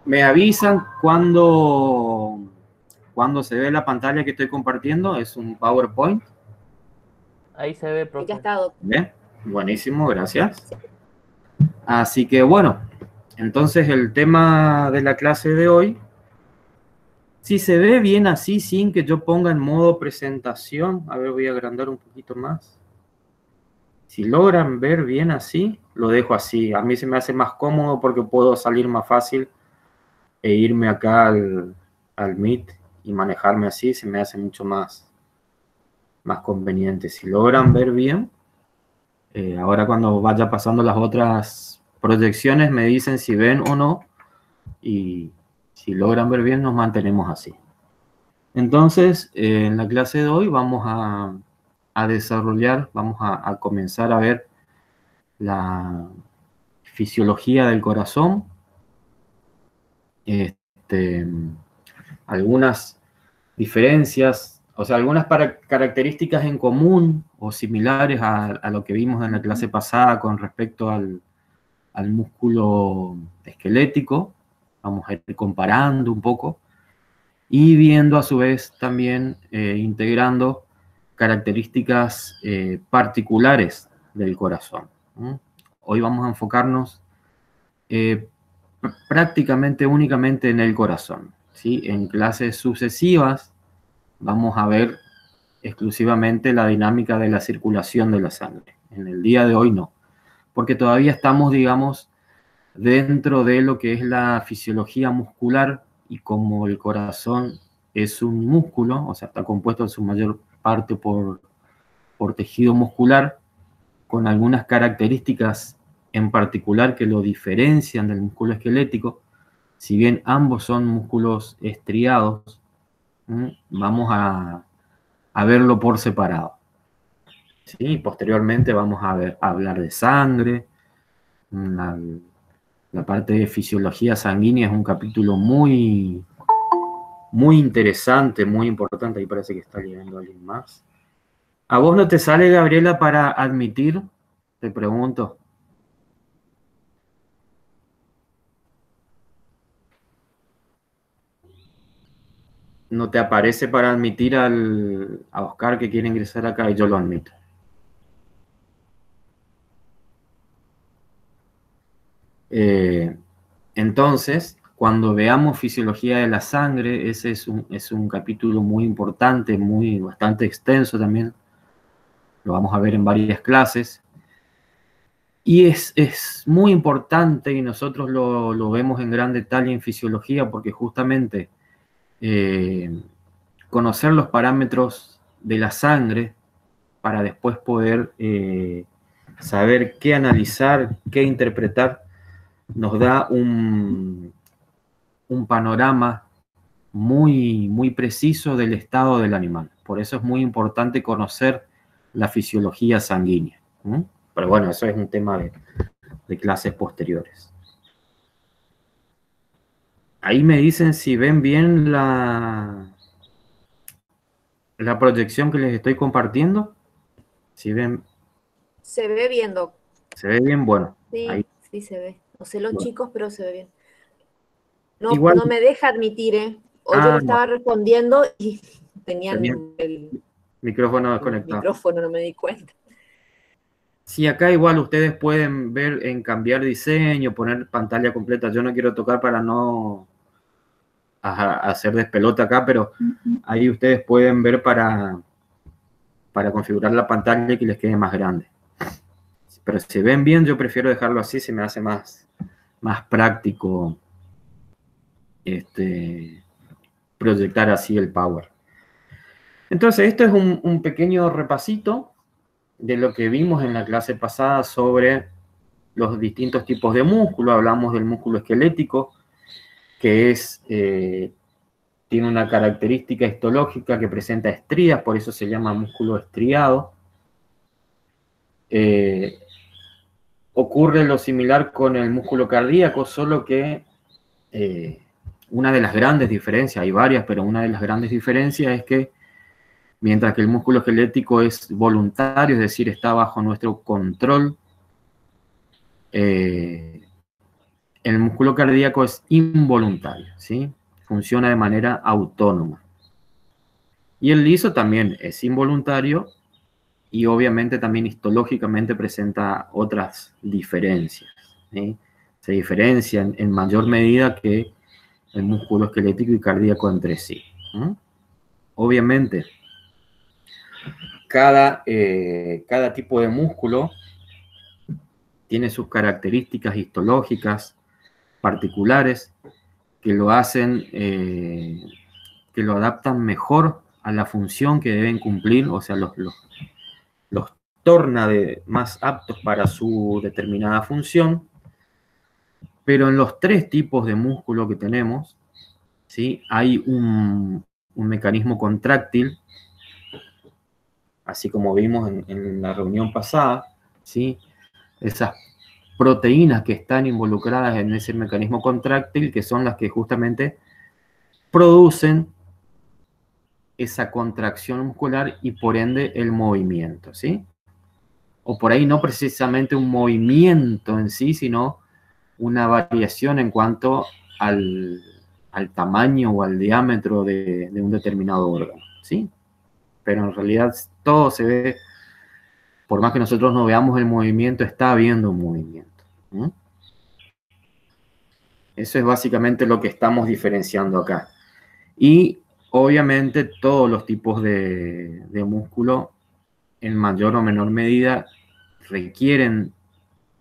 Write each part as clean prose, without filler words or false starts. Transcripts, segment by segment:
Me avisan cuando se ve la pantalla que estoy compartiendo. Es un PowerPoint. Ahí se ve, Ya profe. está, doctor. Bien, buenísimo, gracias. Sí. Así que bueno, entonces el tema de la clase de hoy, si se ve bien así, sin que yo ponga en modo presentación, a ver, voy a agrandar un poquito más. Si logran ver bien así, lo dejo así. A mí se me hace más cómodo porque puedo salir más fácil e irme acá al Meet y manejarme así, se me hace mucho más conveniente. Si logran ver bien, ahora cuando vaya pasando las otras proyecciones me dicen si ven o no, y si logran ver bien nos mantenemos así. Entonces, en la clase de hoy vamos a desarrollar, vamos a comenzar a ver la fisiología del corazón, algunas diferencias, o sea, algunas características en común o similares a lo que vimos en la clase pasada con respecto al músculo esquelético. Vamos a ir comparando un poco y viendo a su vez también integrando características particulares del corazón. Hoy vamos a enfocarnos prácticamente únicamente en el corazón, ¿sí? En clases sucesivas vamos a ver exclusivamente la dinámica de la circulación de la sangre. En el día de hoy no, porque todavía estamos, digamos, dentro de lo que es la fisiología muscular, y como el corazón es un músculo, o sea, está compuesto en su mayor parte por tejido muscular, con algunas características en particular que lo diferencian del músculo esquelético. Si bien ambos son músculos estriados, vamos a verlo por separado. ¿Sí? Posteriormente vamos a hablar de sangre. La parte de fisiología sanguínea es un capítulo muy interesante, muy importante. Ahí parece que está llegando alguien más. ¿A vos no te sale, Gabriela, para admitir? Te pregunto. ¿No te aparece para admitir a Oscar que quiere ingresar acá? Y yo lo admito. Entonces, cuando veamos fisiología de la sangre, ese es un capítulo muy importante, bastante extenso también. Lo vamos a ver en varias clases. Y es muy importante, y nosotros lo vemos en gran detalle en fisiología, porque justamente conocer los parámetros de la sangre para después poder saber qué analizar, qué interpretar, nos da un panorama muy preciso del estado del animal. Por eso es muy importante conocer la fisiología sanguínea. Pero bueno, eso es un tema de clases posteriores. Ahí me dicen si ven bien la proyección que les estoy compartiendo. Si ven. Se ve bien, doc. ¿Se ve bien? Bueno, ahí. Sí, sí se ve. No sé los Bueno. chicos, pero se ve bien. No, Igual. no me deja admitir, ¿eh? O yo le No, estaba respondiendo y tenía tenían el micrófono desconectado. micrófono, no me di cuenta. Sí, acá igual ustedes pueden ver en cambiar diseño, poner pantalla completa. Yo no quiero tocar para no hacer despelota acá, pero ahí ustedes pueden ver para configurar la pantalla y que les quede más grande. Pero si ven bien, yo prefiero dejarlo así, se me hace más práctico proyectar así el power. Entonces, esto es un pequeño repasito de lo que vimos en la clase pasada sobre los distintos tipos de músculo. Hablamos del músculo esquelético, que tiene una característica histológica que presenta estrías, por eso se llama músculo estriado. Ocurre lo similar con el músculo cardíaco, solo que una de las grandes diferencias, hay varias, pero una de las grandes diferencias es que mientras que el músculo esquelético es voluntario, es decir, está bajo nuestro control, el músculo cardíaco es involuntario, ¿sí? Funciona de manera autónoma. Y el liso también es involuntario y obviamente también histológicamente presenta otras diferencias, ¿sí? Se diferencian en mayor medida que el músculo esquelético y cardíaco entre sí, ¿no? Obviamente, cada tipo de músculo tiene sus características histológicas particulares que lo hacen, que lo adaptan mejor a la función que deben cumplir, o sea, los torna más aptos para su determinada función, pero en los tres tipos de músculo que tenemos, ¿sí? Hay un mecanismo contráctil, así como vimos en la reunión pasada, ¿sí? Esas proteínas que están involucradas en ese mecanismo contráctil, que son las que justamente producen esa contracción muscular y por ende el movimiento, ¿sí? O por ahí no precisamente un movimiento en sí, sino una variación en cuanto al tamaño o al diámetro de un determinado órgano, ¿sí? Pero en realidad todo se ve, por más que nosotros no veamos el movimiento, está habiendo un movimiento, ¿no? Eso es básicamente lo que estamos diferenciando acá. Y obviamente todos los tipos de músculo, en mayor o menor medida, requieren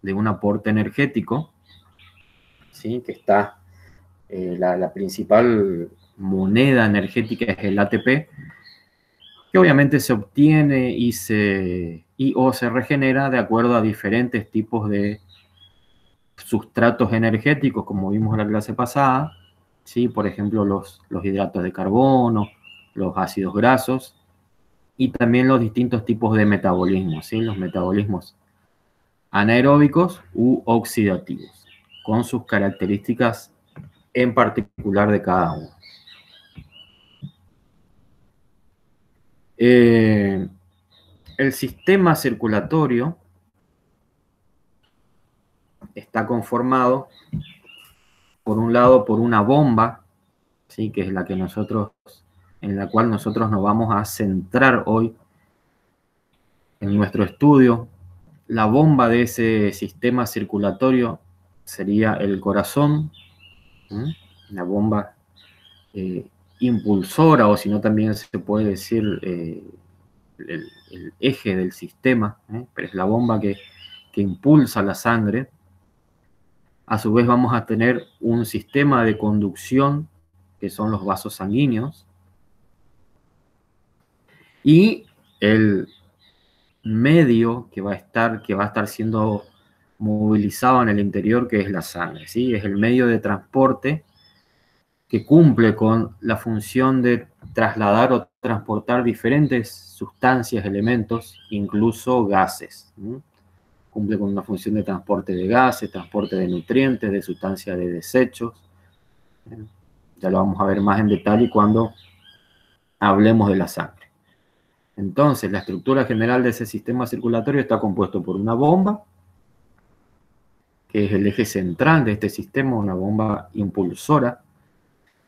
de un aporte energético, ¿sí? Que está, la principal moneda energética es el ATP, que obviamente se obtiene o se regenera de acuerdo a diferentes tipos de sustratos energéticos, como vimos en la clase pasada, ¿sí? Por ejemplo, los hidratos de carbono, los ácidos grasos, y también los distintos tipos de metabolismos, ¿sí? Los metabolismos anaeróbicos u oxidativos, con sus características en particular de cada uno. El sistema circulatorio está conformado, por un lado, por una bomba, ¿sí? Que es la que en la cual nosotros nos vamos a centrar hoy en nuestro estudio. La bomba de ese sistema circulatorio sería el corazón, ¿sí? La bomba impulsora, o si no también se puede decir el eje del sistema, pero es la bomba que impulsa la sangre. A su vez vamos a tener un sistema de conducción, que son los vasos sanguíneos, y el medio que va a estar siendo movilizado en el interior, que es la sangre, ¿sí? Es el medio de transporte que cumple con la función de trasladar o transportar diferentes sustancias, elementos, incluso gases, ¿sí? Cumple con una función de transporte de gases, transporte de nutrientes, de sustancias de desechos. Ya lo vamos a ver más en detalle cuando hablemos de la sangre. Entonces, la estructura general de ese sistema circulatorio está compuesto por una bomba, que es el eje central de este sistema, una bomba impulsora,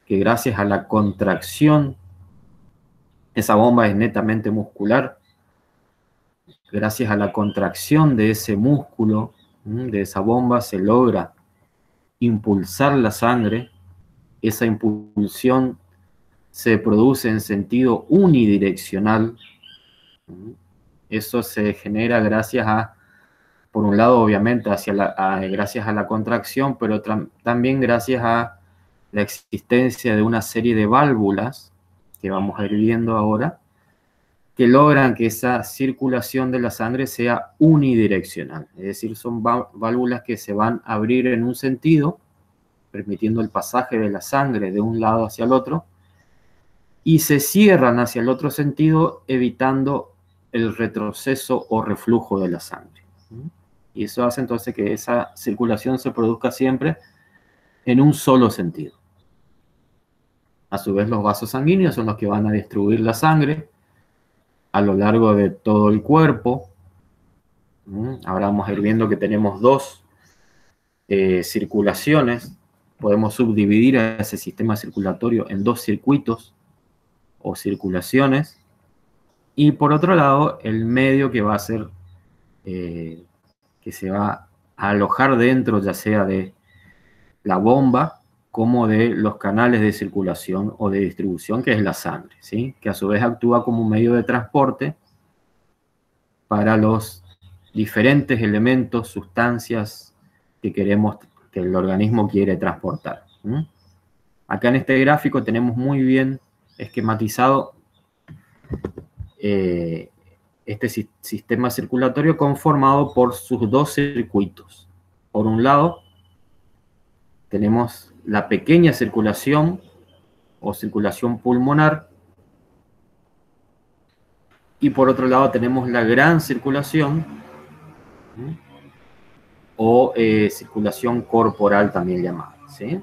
que gracias a la contracción, esa bomba es netamente muscular, gracias a la contracción de ese músculo, de esa bomba, se logra impulsar la sangre. Esa impulsión se produce en sentido unidireccional. Eso se genera gracias a, por un lado, obviamente, gracias a la contracción, pero también gracias a la existencia de una serie de válvulas, que vamos a ir viendo ahora, que logran que esa circulación de la sangre sea unidireccional. Es decir, son válvulas que se van a abrir en un sentido, permitiendo el pasaje de la sangre de un lado hacia el otro, y se cierran hacia el otro sentido, evitando el retroceso o reflujo de la sangre. Y eso hace entonces que esa circulación se produzca siempre en un solo sentido. A su vez, los vasos sanguíneos son los que van a distribuir la sangre a lo largo de todo el cuerpo. Ahora vamos a ir viendo que tenemos dos circulaciones. Podemos subdividir a ese sistema circulatorio en 2 circuitos o circulaciones. Y por otro lado, el medio que va a ser, que se va a alojar dentro, ya sea de la bomba, como de los canales de circulación o de distribución, que es la sangre, ¿sí? Que a su vez actúa como un medio de transporte para los diferentes elementos, sustancias que queremos, que el organismo quiere transportar. Acá en este gráfico tenemos muy bien esquematizado este sistema circulatorio conformado por sus 2 circuitos. Por un lado, tenemos la pequeña circulación o circulación pulmonar, y por otro lado tenemos la gran circulación o circulación corporal también llamada, ¿sí?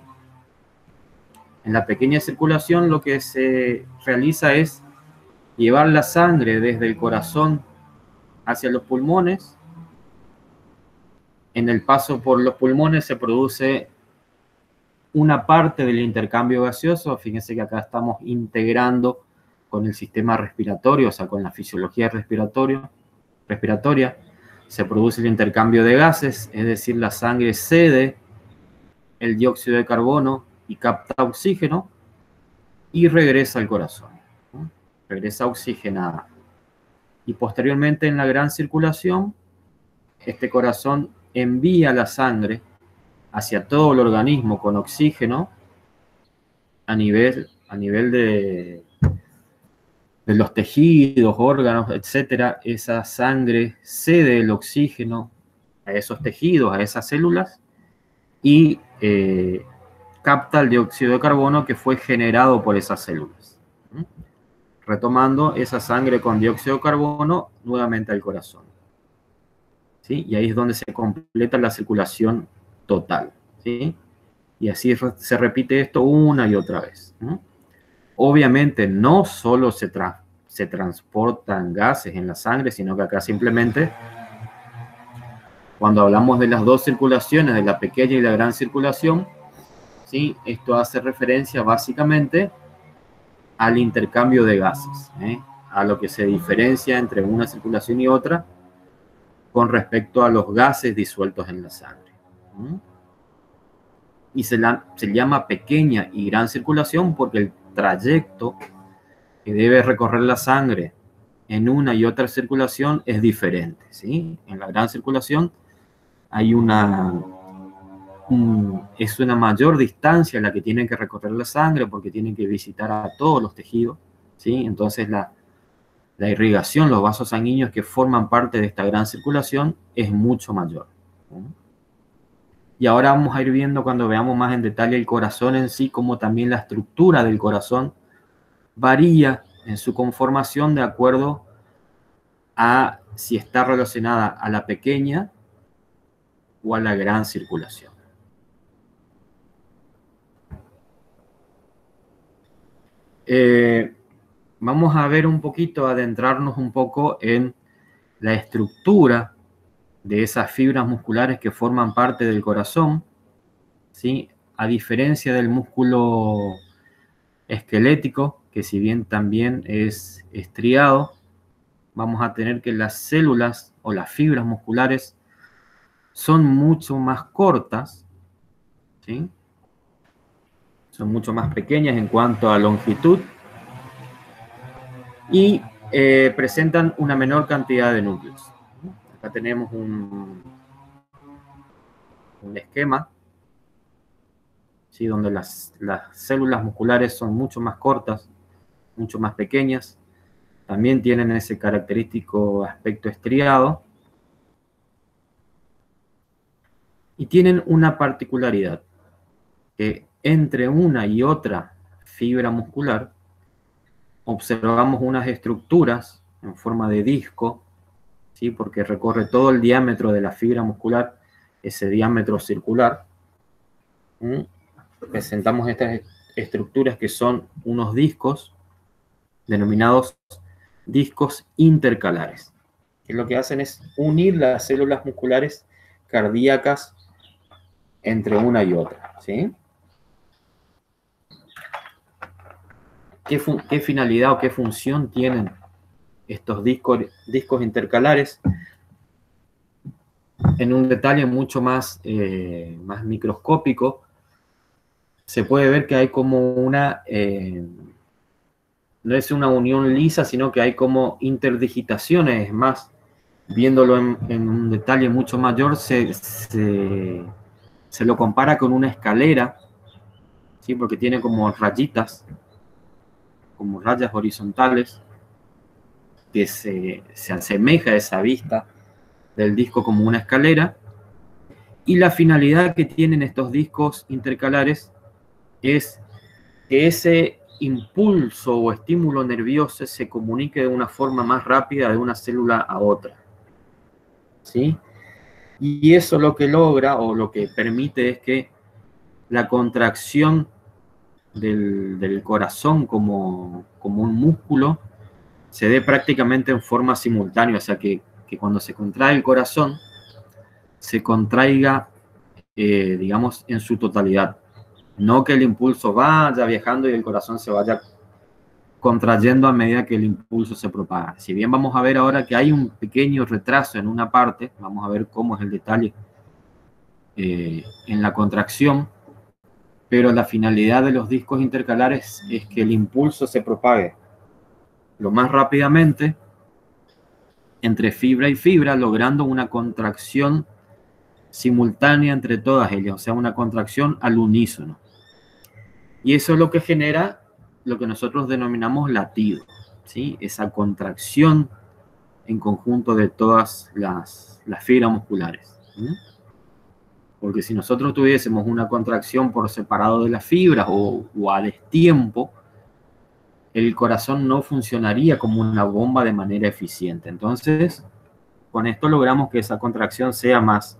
En la pequeña circulación lo que se realiza es llevar la sangre desde el corazón hacia los pulmones. En el paso por los pulmones se produce una parte del intercambio gaseoso. Fíjense que acá estamos integrando con el sistema respiratorio, o sea, con la fisiología respiratoria. Se produce el intercambio de gases, es decir, la sangre cede el dióxido de carbono y capta oxígeno y regresa al corazón, ¿no? Regresa oxigenada. Y posteriormente en la gran circulación, este corazón envía la sangre hacia todo el organismo con oxígeno a nivel de los tejidos, órganos, etcétera. Esa sangre cede el oxígeno a esos tejidos, a esas células, y capta el dióxido de carbono que fue generado por esas células, retomando esa sangre con dióxido de carbono nuevamente al corazón, ¿sí? Y ahí es donde se completa la circulación total, ¿sí? Y así se repite esto una y otra vez, ¿no? Obviamente no solo se transportan gases en la sangre, sino que acá simplemente, cuando hablamos de las 2 circulaciones, de la pequeña y la gran circulación, ¿sí? Esto hace referencia básicamente al intercambio de gases, a lo que se diferencia entre una circulación y otra con respecto a los gases disueltos en la sangre. Y se llama pequeña y gran circulación porque el trayecto que debe recorrer la sangre en una y otra circulación es diferente, ¿sí? En la gran circulación hay es una mayor distancia la que tiene que recorrer la sangre porque tiene que visitar a todos los tejidos, ¿sí? Entonces la irrigación, los vasos sanguíneos que forman parte de esta gran circulación es mucho mayor, ¿sí? Y ahora vamos a ir viendo, cuando veamos más en detalle el corazón en sí, como también la estructura del corazón varía en su conformación de acuerdo a si está relacionada a la pequeña o a la gran circulación. Vamos a ver un poquito, adentrarnos un poco en la estructura de esas fibras musculares que forman parte del corazón, ¿sí? A diferencia del músculo esquelético, que si bien también es estriado, vamos a tener que las células o las fibras musculares son mucho más cortas, ¿sí? Son mucho más pequeñas en cuanto a longitud y presentan una menor cantidad de núcleos. Acá tenemos un esquema, ¿sí? Donde las células musculares son mucho más cortas, mucho más pequeñas. También tienen ese característico aspecto estriado. Y tienen una particularidad, que entre una y otra fibra muscular observamos unas estructuras en forma de disco, ¿sí? Porque recorre todo el diámetro de la fibra muscular, ese diámetro circular. Presentamos estas estructuras que son unos discos denominados discos intercalares, que lo que hacen es unir las células musculares cardíacas entre una y otra, ¿sí? ¿Qué finalidad o qué función tienen estos discos intercalares? En un detalle mucho más microscópico, se puede ver que hay como no es una unión lisa, sino que hay como interdigitaciones. Es más, viéndolo en un detalle mucho mayor, se lo compara con una escalera, ¿sí? Porque tiene como rayitas, como rayas horizontales, que se asemeja a esa vista del disco como una escalera. Y la finalidad que tienen estos discos intercalares es que ese impulso o estímulo nervioso se comunique de una forma más rápida de una célula a otra, ¿sí? Y eso lo que logra o lo que permite es que la contracción del corazón como un músculo se dé prácticamente en forma simultánea, o sea que cuando se contrae el corazón se contraiga, digamos, en su totalidad. No que el impulso vaya viajando y el corazón se vaya contrayendo a medida que el impulso se propaga. Si bien vamos a ver ahora que hay un pequeño retraso en una parte, vamos a ver cómo es el detalle en la contracción, pero la finalidad de los discos intercalares es que el impulso se propague lo más rápidamente entre fibra y fibra, logrando una contracción simultánea entre todas ellas, o sea, una contracción al unísono. Y eso es lo que genera lo que nosotros denominamos latido, ¿sí? Esa contracción en conjunto de todas las fibras musculares, ¿sí? Porque si nosotros tuviésemos una contracción por separado de las fibras o a destiempo, el corazón no funcionaría como una bomba de manera eficiente. Entonces, con esto logramos que esa contracción sea más,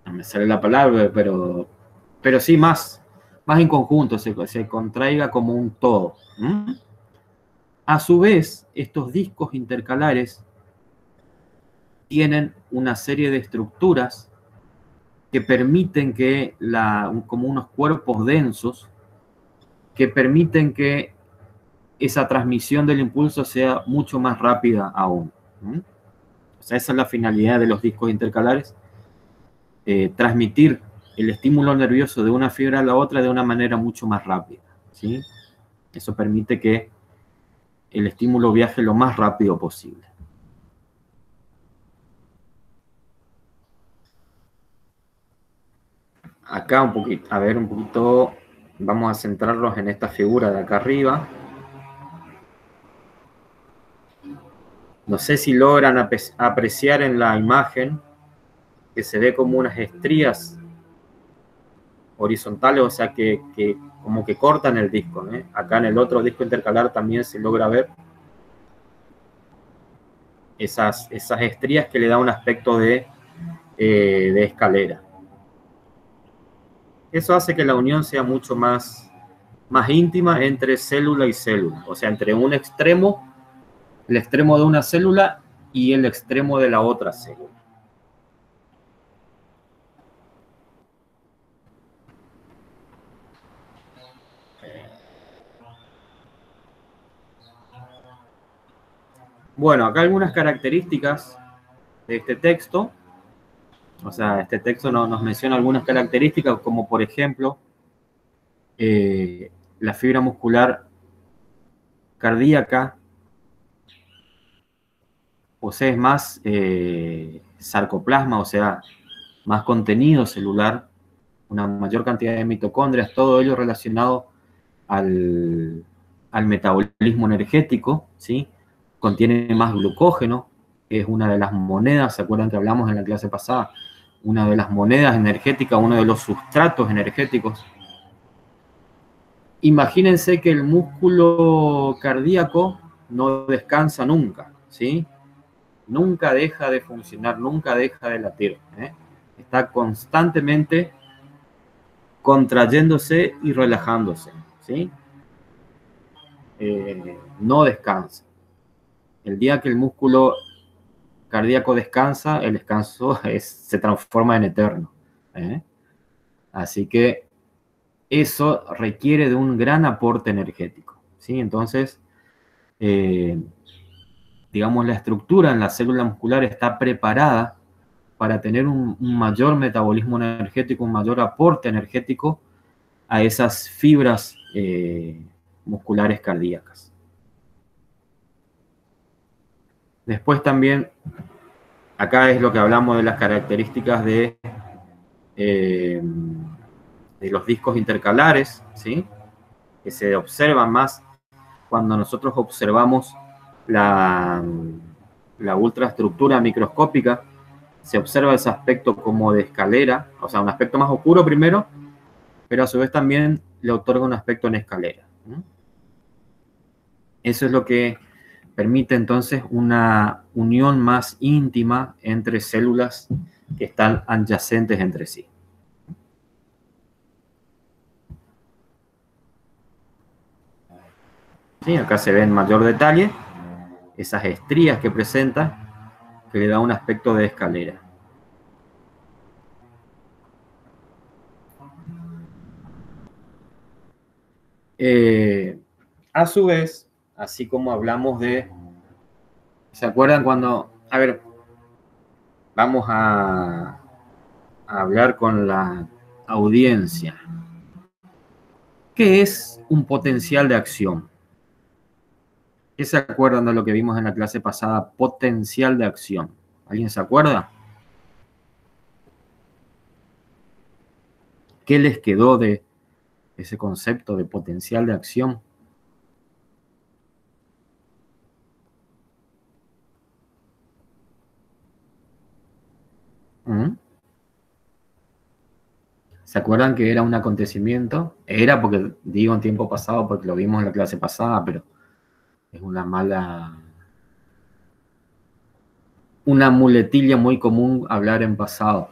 no me sale la palabra, pero sí más en conjunto, se contraiga como un todo. A su vez, estos discos intercalares tienen una serie de estructuras que permiten que, como unos cuerpos densos, que permiten que esa transmisión del impulso sea mucho más rápida aún. O sea, esa es la finalidad de los discos intercalares, transmitir el estímulo nervioso de una fibra a la otra de una manera mucho más rápida, ¿sí? Eso permite que el estímulo viaje lo más rápido posible. Acá un poquito, a ver un poquito, vamos a centrarnos en esta figura de acá arriba. No sé si logran apreciar en la imagen que se ve como unas estrías horizontales, o sea que como que cortan el disco, ¿eh? Acá en el otro disco intercalar también se logra ver esas estrías que le da un aspecto de escalera. Eso hace que la unión sea mucho más íntima entre célula y célula, o sea, entre un extremo, el extremo de una célula y el extremo de la otra célula. Bueno, acá algunas características de este texto. O sea, este texto nos menciona algunas características, como por ejemplo, la fibra muscular cardíaca posee más sarcoplasma, o sea, más contenido celular, una mayor cantidad de mitocondrias, todo ello relacionado al metabolismo energético, ¿sí? Contiene más glucógeno, que es una de las monedas, ¿se acuerdan que hablamos en la clase pasada? Una de las monedas energéticas, uno de los sustratos energéticos. Imagínense que el músculo cardíaco no descansa nunca, ¿sí? Nunca deja de funcionar, nunca deja de latir, ¿eh? Está constantemente contrayéndose y relajándose, ¿sí? No descansa. El día que el músculo cardíaco descansa, el descanso se transforma en eterno. Así que eso requiere de un gran aporte energético, ¿sí? Entonces, digamos, la estructura en la célula muscular está preparada para tener un mayor metabolismo energético, un mayor aporte energético a esas fibras musculares cardíacas. Después también, acá es lo que hablamos de las características de los discos intercalares, ¿sí? Que se observan más cuando nosotros observamos la ultraestructura microscópica. Se observa ese aspecto como de escalera, o sea, un aspecto más oscuro primero, pero a su vez también le otorga un aspecto en escalera. Eso es lo que permite entonces una unión más íntima entre células que están adyacentes entre sí. Sí, acá se ve en mayor detalle esas estrías que presenta, que le da un aspecto de escalera. A su vez, así como hablamos de... ¿Se acuerdan cuando... A ver, vamos a hablar con la audiencia. ¿Qué es un potencial de acción? ¿Qué se acuerdan de lo que vimos en la clase pasada? Potencial de acción. ¿Alguien se acuerda? ¿Qué les quedó de ese concepto de potencial de acción? ¿Se acuerdan que era un acontecimiento? Era porque, digo en tiempo pasado, porque lo vimos en la clase pasada, pero es una muletilla muy común hablar en pasado.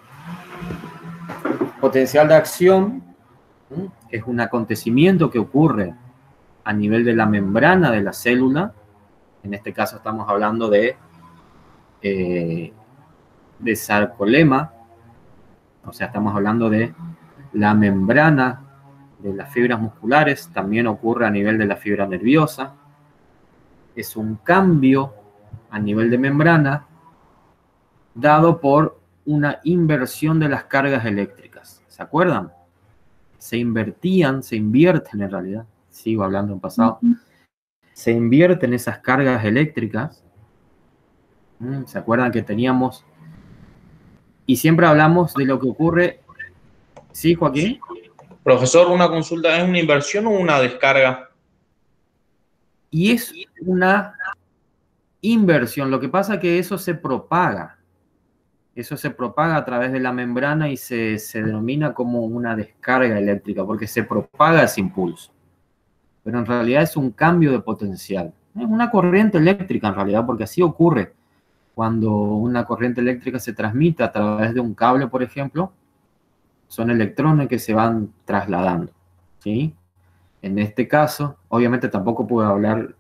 Potencial de acción es un acontecimiento que ocurre a nivel de la membrana de la célula. En este caso estamos hablando de sarcolema, o sea, estamos hablando de la membrana de las fibras musculares, también ocurre a nivel de la fibra nerviosa. Es un cambio a nivel de membrana dado por una inversión de las cargas eléctricas. ¿Se acuerdan? Se invierten en realidad, sigo hablando en pasado, se invierten esas cargas eléctricas. ¿Se acuerdan que teníamos? Y siempre hablamos de lo que ocurre. ¿Sí, Joaquín? Profesor, una consulta, ¿es una inversión o una descarga? Y es una inversión. Lo que pasa es que eso se propaga. Eso se propaga a través de la membrana y se denomina como una descarga eléctrica, porque se propaga ese impulso. Pero en realidad es un cambio de potencial. Es una corriente eléctrica en realidad, porque así ocurre cuando una corriente eléctrica se transmite a través de un cable, por ejemplo. Son electrones que se van trasladando, ¿sí? En este caso, obviamente tampoco puedo hablar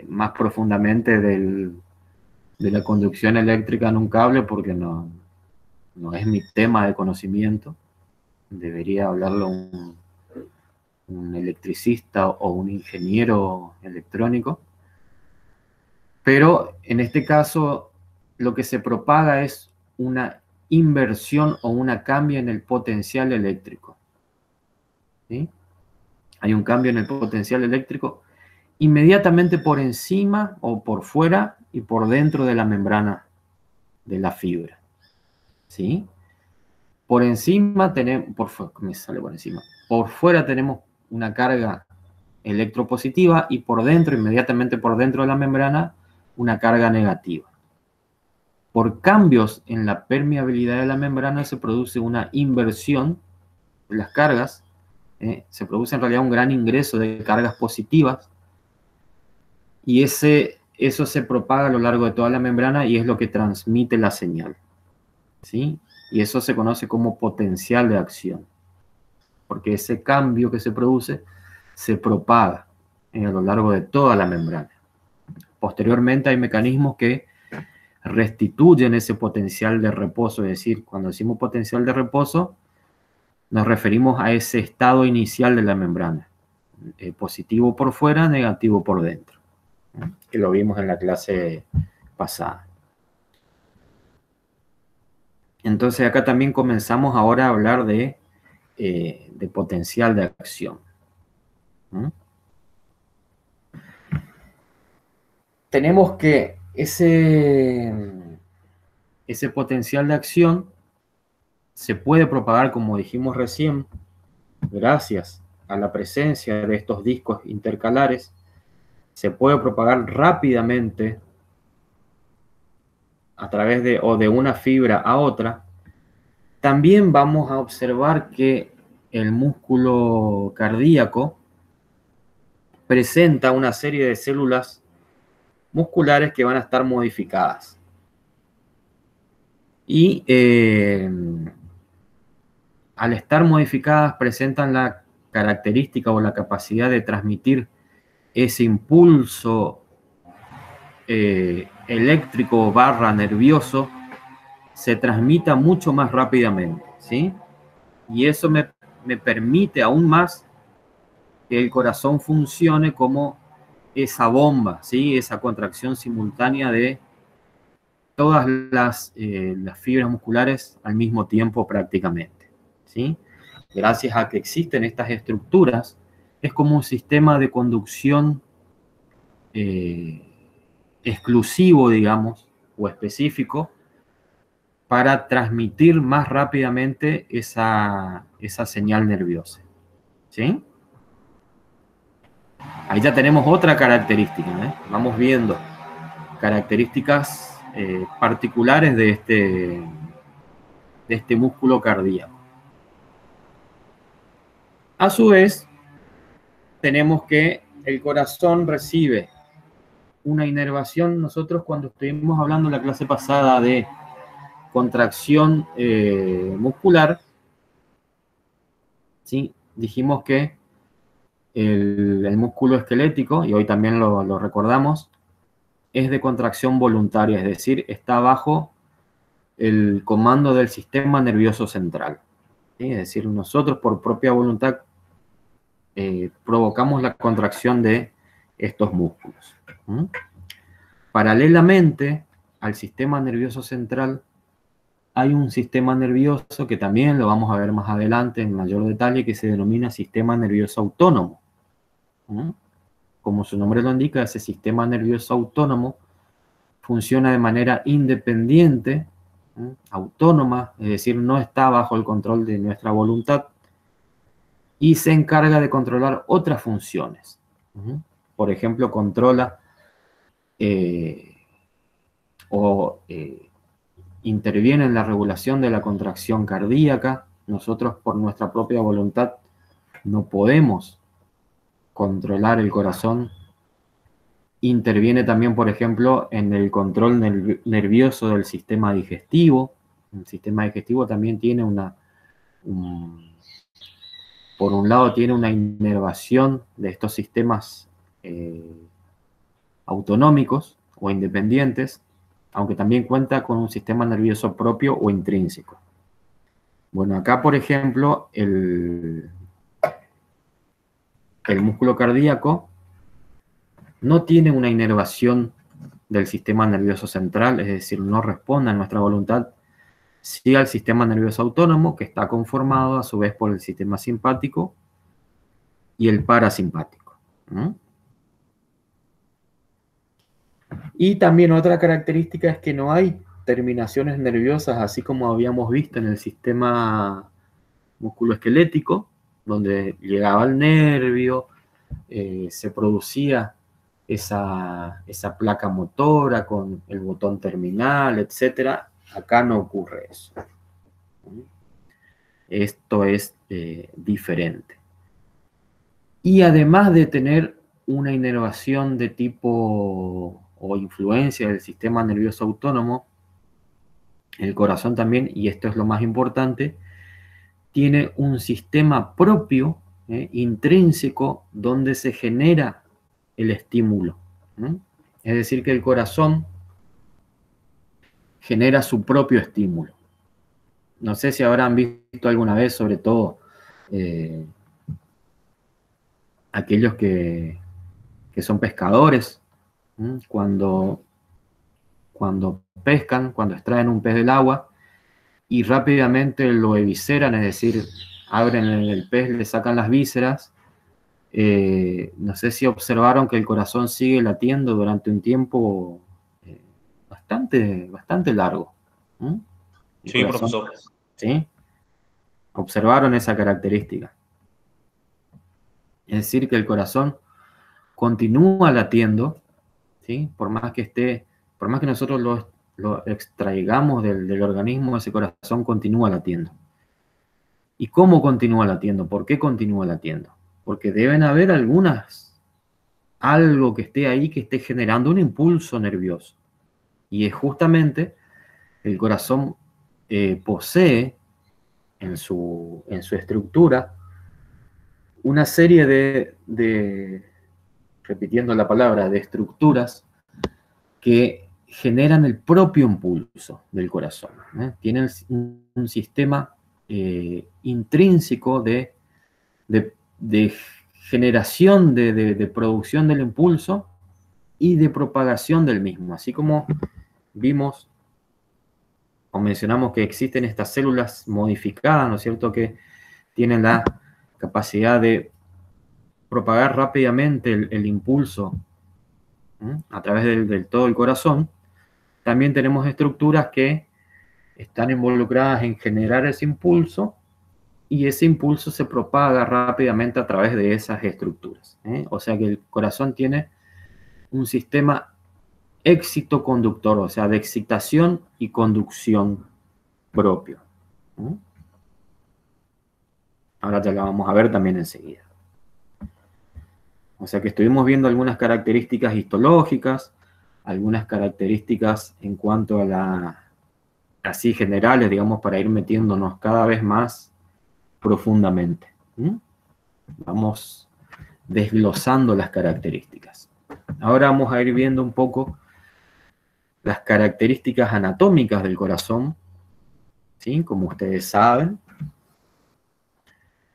más profundamente de la conducción eléctrica en un cable porque no es mi tema de conocimiento. Debería hablarlo un electricista o un ingeniero electrónico. Pero en este caso, lo que se propaga es una inversión o una cambio en el potencial eléctrico. ¿Sí? Hay un cambio en el potencial eléctrico inmediatamente por encima o por fuera y por dentro de la membrana de la fibra. ¿Sí? Por encima tenemos, por fuera tenemos una carga electropositiva y por dentro, inmediatamente por dentro de la membrana, una carga negativa. Por cambios en la permeabilidad de la membrana se produce una inversión de las cargas. Se produce en realidad un gran ingreso de cargas positivas y eso se propaga a lo largo de toda la membrana y es lo que transmite la señal, ¿sí? Y eso se conoce como potencial de acción, porque ese cambio que se produce se propaga a lo largo de toda la membrana. Posteriormente hay mecanismos que restituyen ese potencial de reposo. Es decir, cuando decimos potencial de reposo, nos referimos a ese estado inicial de la membrana. Positivo por fuera, negativo por dentro. Que lo vimos en la clase pasada. Entonces acá también comenzamos ahora a hablar de potencial de acción. Tenemos que ese potencial de acción se puede propagar, como dijimos recién, gracias a la presencia de estos discos intercalares, se puede propagar rápidamente a través de una fibra a otra. También vamos a observar que el músculo cardíaco presenta una serie de células musculares que van a estar modificadas. Y al estar modificadas presentan la característica o la capacidad de transmitir ese impulso eléctrico / nervioso, se transmita mucho más rápidamente, ¿sí? Y eso me permite aún más que el corazón funcione como esa bomba, ¿sí? Esa contracción simultánea de todas las fibras musculares al mismo tiempo prácticamente, ¿sí? Gracias a que existen estas estructuras, es como un sistema de conducción exclusivo, digamos, o específico, para transmitir más rápidamente esa señal nerviosa, ¿sí? Ahí ya tenemos otra característica, ¿eh? Vamos viendo características particulares de este músculo cardíaco. A su vez, tenemos que el corazón recibe una inervación. Nosotros cuando estuvimos hablando en la clase pasada de contracción muscular, ¿sí? Dijimos que el músculo esquelético, y hoy también lo recordamos, es de contracción voluntaria, es decir, está bajo el comando del sistema nervioso central, ¿sí? Es decir, nosotros por propia voluntad provocamos la contracción de estos músculos. Paralelamente al sistema nervioso central hay un sistema nervioso que también lo vamos a ver más adelante en mayor detalle, que se denomina sistema nervioso autónomo. Como su nombre lo indica, ese sistema nervioso autónomo funciona de manera independiente, autónoma, es decir, no está bajo el control de nuestra voluntad, y se encarga de controlar otras funciones. Por ejemplo, controla interviene en la regulación de la contracción cardíaca. Nosotros por nuestra propia voluntad no podemos controlar el corazón. Interviene también, por ejemplo, en el control nervioso del sistema digestivo. El sistema digestivo también tiene por un lado tiene una inervación de estos sistemas autonómicos o independientes, aunque también cuenta con un sistema nervioso propio o intrínseco. Bueno, acá, por ejemplo, el músculo cardíaco no tiene una inervación del sistema nervioso central, es decir, no responde a nuestra voluntad, sí al sistema nervioso autónomo, que está conformado a su vez por el sistema simpático y el parasimpático. Y también otra característica es que no hay terminaciones nerviosas, así como habíamos visto en el sistema musculoesquelético, donde llegaba el nervio, se producía esa placa motora con el botón terminal, etc. Acá no ocurre eso. Esto es diferente. Y además de tener una inervación de tipo o influencia del sistema nervioso autónomo, el corazón también, y esto es lo más importante, tiene un sistema propio, intrínseco, donde se genera el estímulo. Es decir, que el corazón genera su propio estímulo. No sé si habrán visto alguna vez, sobre todo, aquellos que son pescadores, cuando pescan, cuando extraen un pez del agua y rápidamente lo evisceran, es decir, abren el pez, le sacan las vísceras. No sé si observaron que el corazón sigue latiendo durante un tiempo bastante largo. El Sí, corazón, profesor. ¿sí? Observaron esa característica. Es decir, que el corazón continúa latiendo, ¿sí? Por más que nosotros lo extraigamos del organismo, ese corazón continúa latiendo. ¿Y cómo continúa latiendo? ¿Por qué continúa latiendo? Porque deben haber algo que esté ahí que esté generando un impulso nervioso. Y es justamente el corazón posee en su estructura una serie repitiendo la palabra, de estructuras que generan el propio impulso del corazón. Tienen un sistema intrínseco de generación, de producción del impulso y de propagación del mismo. Así como vimos o mencionamos que existen estas células modificadas, ¿no es cierto?, que tienen la capacidad de propagar rápidamente el impulso a través del todo el corazón. También tenemos estructuras que están involucradas en generar ese impulso y ese impulso se propaga rápidamente a través de esas estructuras. O sea que el corazón tiene un sistema excitoconductor, o sea, de excitación y conducción propio. Ahora ya la vamos a ver también enseguida. O sea que estuvimos viendo algunas características histológicas, algunas características en cuanto a así generales, digamos, para ir metiéndonos cada vez más profundamente. Vamos desglosando las características. Ahora vamos a ir viendo un poco las características anatómicas del corazón, ¿sí? Como ustedes saben,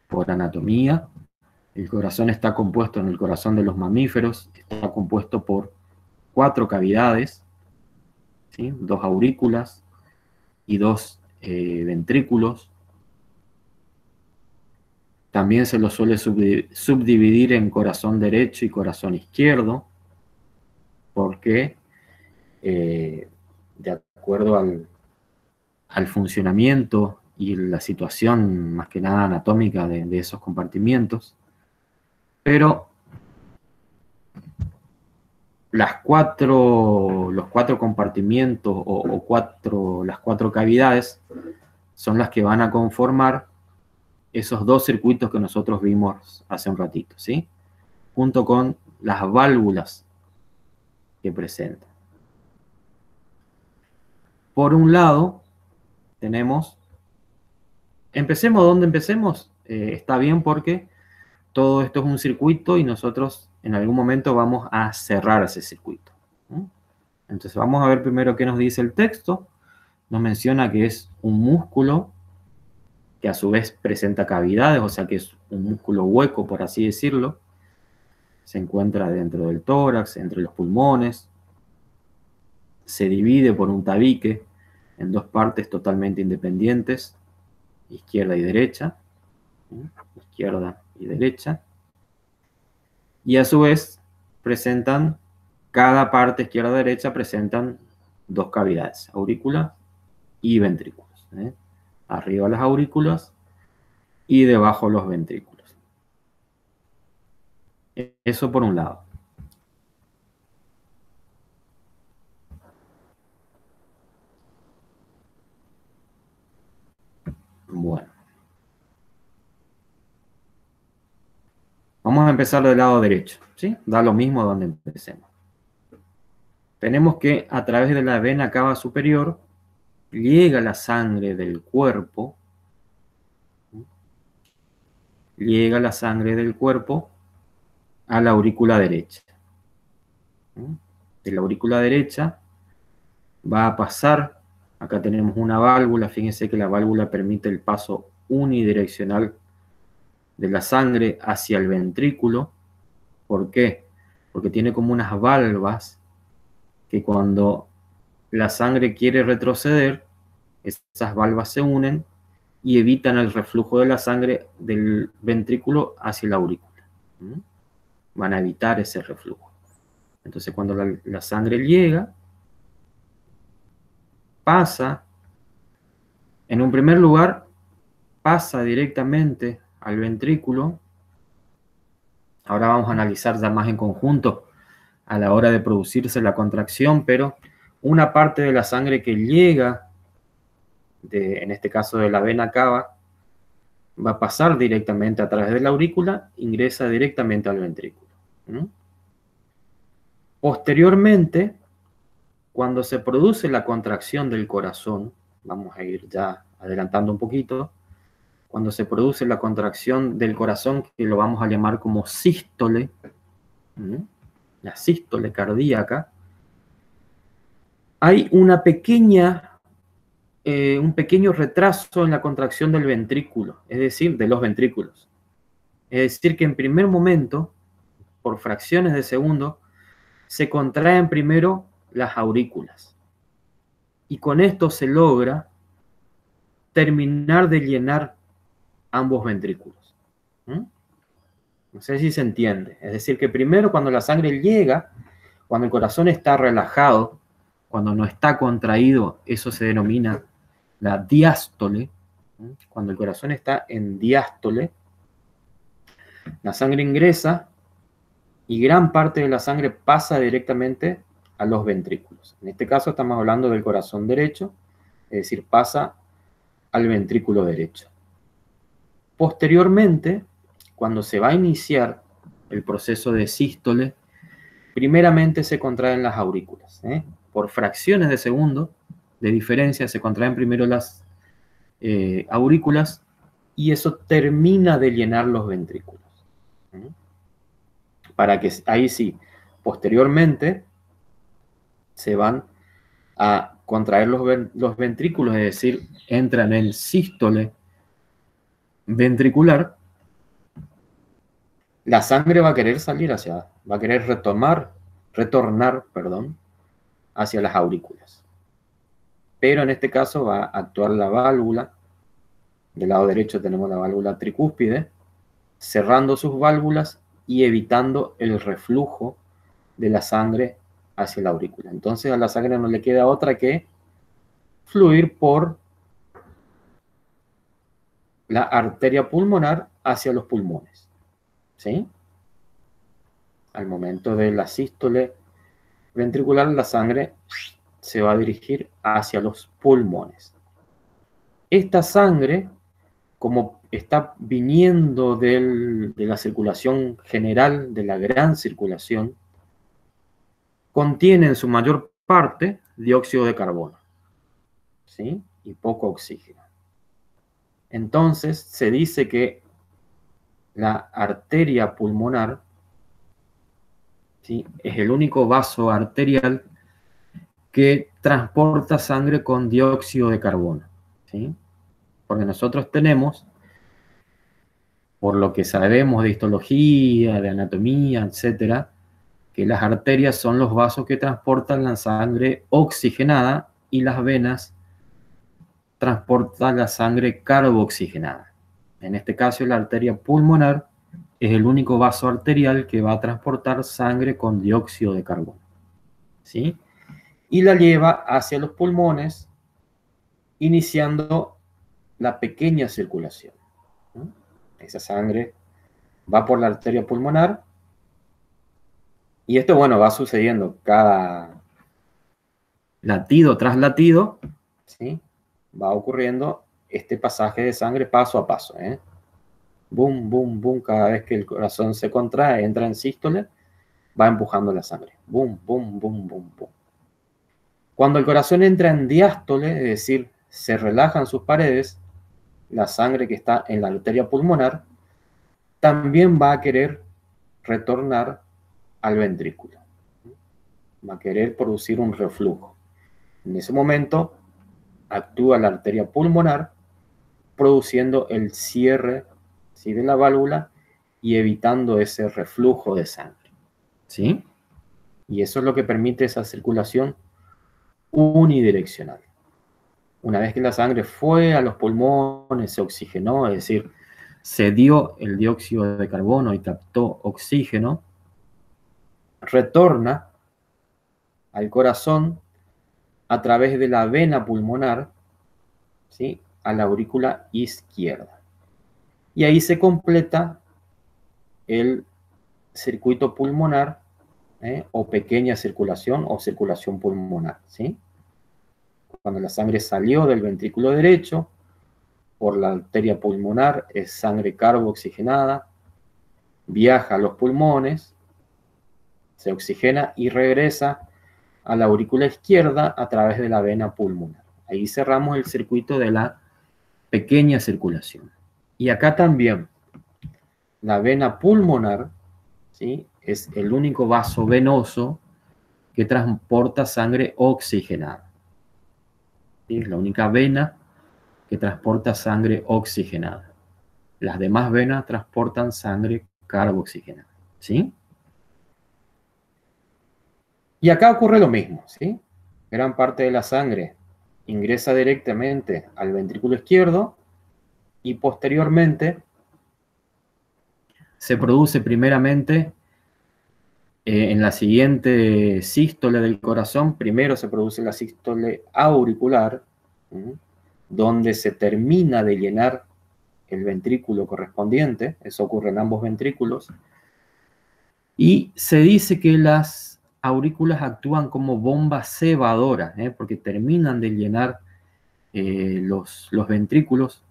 por anatomía, el corazón está compuesto, en el corazón de los mamíferos, está compuesto por 4 cavidades, ¿sí? 2 aurículas y 2 ventrículos. También se lo suele subdividir en corazón derecho y corazón izquierdo, porque de acuerdo al funcionamiento y la situación más que nada anatómica de esos compartimientos. Pero los 4 compartimientos las 4 cavidades son las que van a conformar esos 2 circuitos que nosotros vimos hace un ratito, ¿sí? Junto con las válvulas que presentan. Por un lado, tenemos... Empecemos donde empecemos. Está bien porque todo esto es un circuito y nosotros en algún momento vamos a cerrar ese circuito. Entonces vamos a ver primero qué nos dice el texto. Nos menciona que es un músculo que a su vez presenta cavidades, o sea que es un músculo hueco, por así decirlo. Se encuentra dentro del tórax, entre los pulmones. Se divide por un tabique en 2 partes totalmente independientes, izquierda y derecha. Izquierda y derecha. Y a su vez presentan, cada parte izquierda-derecha presentan 2 cavidades, aurícula y ventrículos. Arriba las aurículas y debajo los ventrículos. Eso por un lado. Bueno. Vamos a empezar del lado derecho, ¿sí? Da lo mismo donde empecemos. Tenemos que a través de la vena cava superior llega la sangre del cuerpo, a la aurícula derecha. De la aurícula derecha va a pasar Acá tenemos una válvula, fíjense que la válvula permite el paso unidireccional de la sangre hacia el ventrículo. ¿Por qué? Porque tiene como unas valvas que cuando la sangre quiere retroceder, esas valvas se unen y evitan el reflujo de la sangre del ventrículo hacia la aurícula. Van a evitar ese reflujo. Entonces, cuando la sangre llega, pasa, en un primer lugar, pasa directamente al ventrículo. Ahora vamos a analizar ya más en conjunto a la hora de producirse la contracción, pero una parte de la sangre que llega, en este caso de la vena cava, va a pasar directamente a través de la aurícula, ingresa directamente al ventrículo. Posteriormente, cuando se produce la contracción del corazón, vamos a ir ya adelantando un poquito, cuando se produce la contracción del corazón, que lo vamos a llamar como sístole, la sístole cardíaca, hay una pequeña, un pequeño retraso en la contracción del ventrículo, es decir, de los ventrículos. Es decir, que en primer momento, por fracciones de segundo, se contraen primero las aurículas. Y con esto se logra terminar de llenar ambos ventrículos. No sé si se entiende. Es decir, que primero cuando la sangre llega, cuando el corazón está relajado, cuando no está contraído, eso se denomina la diástole. Cuando el corazón está en diástole, la sangre ingresa y gran parte de la sangre pasa directamente a los ventrículos. En este caso estamos hablando del corazón derecho, es decir, pasa al ventrículo derecho. Posteriormente, cuando se va a iniciar el proceso de sístole, primeramente se contraen las aurículas. Por fracciones de segundo de diferencia se contraen primero las aurículas y eso termina de llenar los ventrículos. Para que ahí sí, posteriormente se van a contraer los ventrículos, es decir, entran en sístole ventricular. La sangre va a querer salir va a querer retornar, hacia las aurículas. Pero en este caso va a actuar la válvula. Del lado derecho tenemos la válvula tricúspide, cerrando sus válvulas y evitando el reflujo de la sangre hacia la aurícula. Entonces a la sangre no le queda otra que fluir por la arteria pulmonar hacia los pulmones. ¿Sí? Al momento de la sístole ventricular, la sangre se va a dirigir hacia los pulmones. Esta sangre, como está viniendo de la circulación general, de la gran circulación, contiene en su mayor parte dióxido de carbono, ¿sí? Y poco oxígeno. Entonces se dice que la arteria pulmonar, ¿sí?, es el único vaso arterial que transporta sangre con dióxido de carbono, ¿sí? Porque nosotros tenemos, por lo que sabemos de histología, de anatomía, etcétera, que las arterias son los vasos que transportan la sangre oxigenada y las venas transportan la sangre carbooxigenada. En este caso, la arteria pulmonar es el único vaso arterial que va a transportar sangre con dióxido de carbono, ¿sí? Y la lleva hacia los pulmones, iniciando la pequeña circulación. Esa sangre va por la arteria pulmonar y esto, bueno, va sucediendo cada latido tras latido, ¿sí? Va ocurriendo este pasaje de sangre paso a paso, Boom, boom, boom, cada vez que el corazón se contrae, entra en sístole, va empujando la sangre. Boom, boom, boom, boom, boom. Cuando el corazón entra en diástole, es decir, se relajan sus paredes, la sangre que está en la arteria pulmonar también va a querer retornar al ventrículo. Va a querer producir un reflujo. En ese momento, actúa la arteria pulmonar, produciendo el cierre, ¿sí?, de la válvula y evitando ese reflujo de sangre, ¿sí? Y eso es lo que permite esa circulación unidireccional. Una vez que la sangre fue a los pulmones, se oxigenó, es decir, se dio el dióxido de carbono y captó oxígeno, retorna al corazón a través de la vena pulmonar, ¿sí?, a la aurícula izquierda. Y ahí se completa el circuito pulmonar, o pequeña circulación o circulación pulmonar, ¿sí? Cuando la sangre salió del ventrículo derecho por la arteria pulmonar, es sangre carboxigenada, viaja a los pulmones, se oxigena y regresa a la aurícula izquierda a través de la vena pulmonar. Ahí cerramos el circuito de la pequeña circulación. Y acá también, la vena pulmonar, ¿sí?, es el único vaso venoso que transporta sangre oxigenada. ¿Sí? Es la única vena que transporta sangre oxigenada. Las demás venas transportan sangre carboxigenada, ¿sí? Y acá ocurre lo mismo, ¿sí? Gran parte de la sangre ingresa directamente al ventrículo izquierdo y posteriormente se produce primeramente en la siguiente sístole del corazón. Primero se produce la sístole auricular, donde se termina de llenar el ventrículo correspondiente. Eso ocurre en ambos ventrículos. Y se dice que las aurículas actúan como bombas cebadoras, porque terminan de llenar los ventrículos.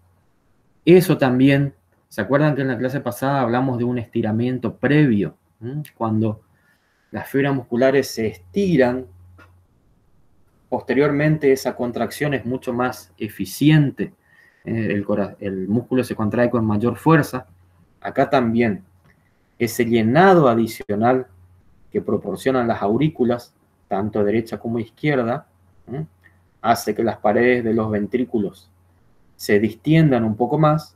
Eso también, ¿se acuerdan que en la clase pasada hablamos de un estiramiento previo? Cuando las fibras musculares se estiran, posteriormente esa contracción es mucho más eficiente. El músculo se contrae con mayor fuerza. Acá también, ese llenado adicional que proporcionan las aurículas, tanto derecha como izquierda, hace que las paredes de los ventrículos se distiendan un poco más,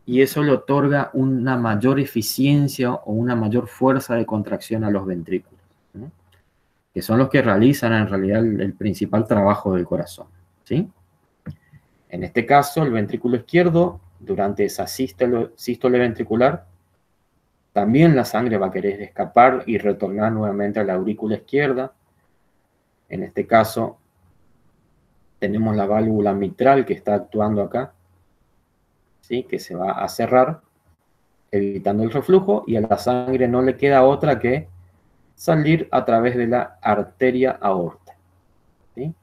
y eso le otorga una mayor eficiencia o una mayor fuerza de contracción a los ventrículos, que son los que realizan en realidad el principal trabajo del corazón, ¿sí? En este caso, el ventrículo izquierdo, durante esa sístole ventricular, también la sangre va a querer escapar y retornar nuevamente a la aurícula izquierda. En este caso, tenemos la válvula mitral que está actuando acá, ¿sí?, que se va a cerrar, evitando el reflujo, y a la sangre no le queda otra que salir a través de la arteria aorta, ¿sí?,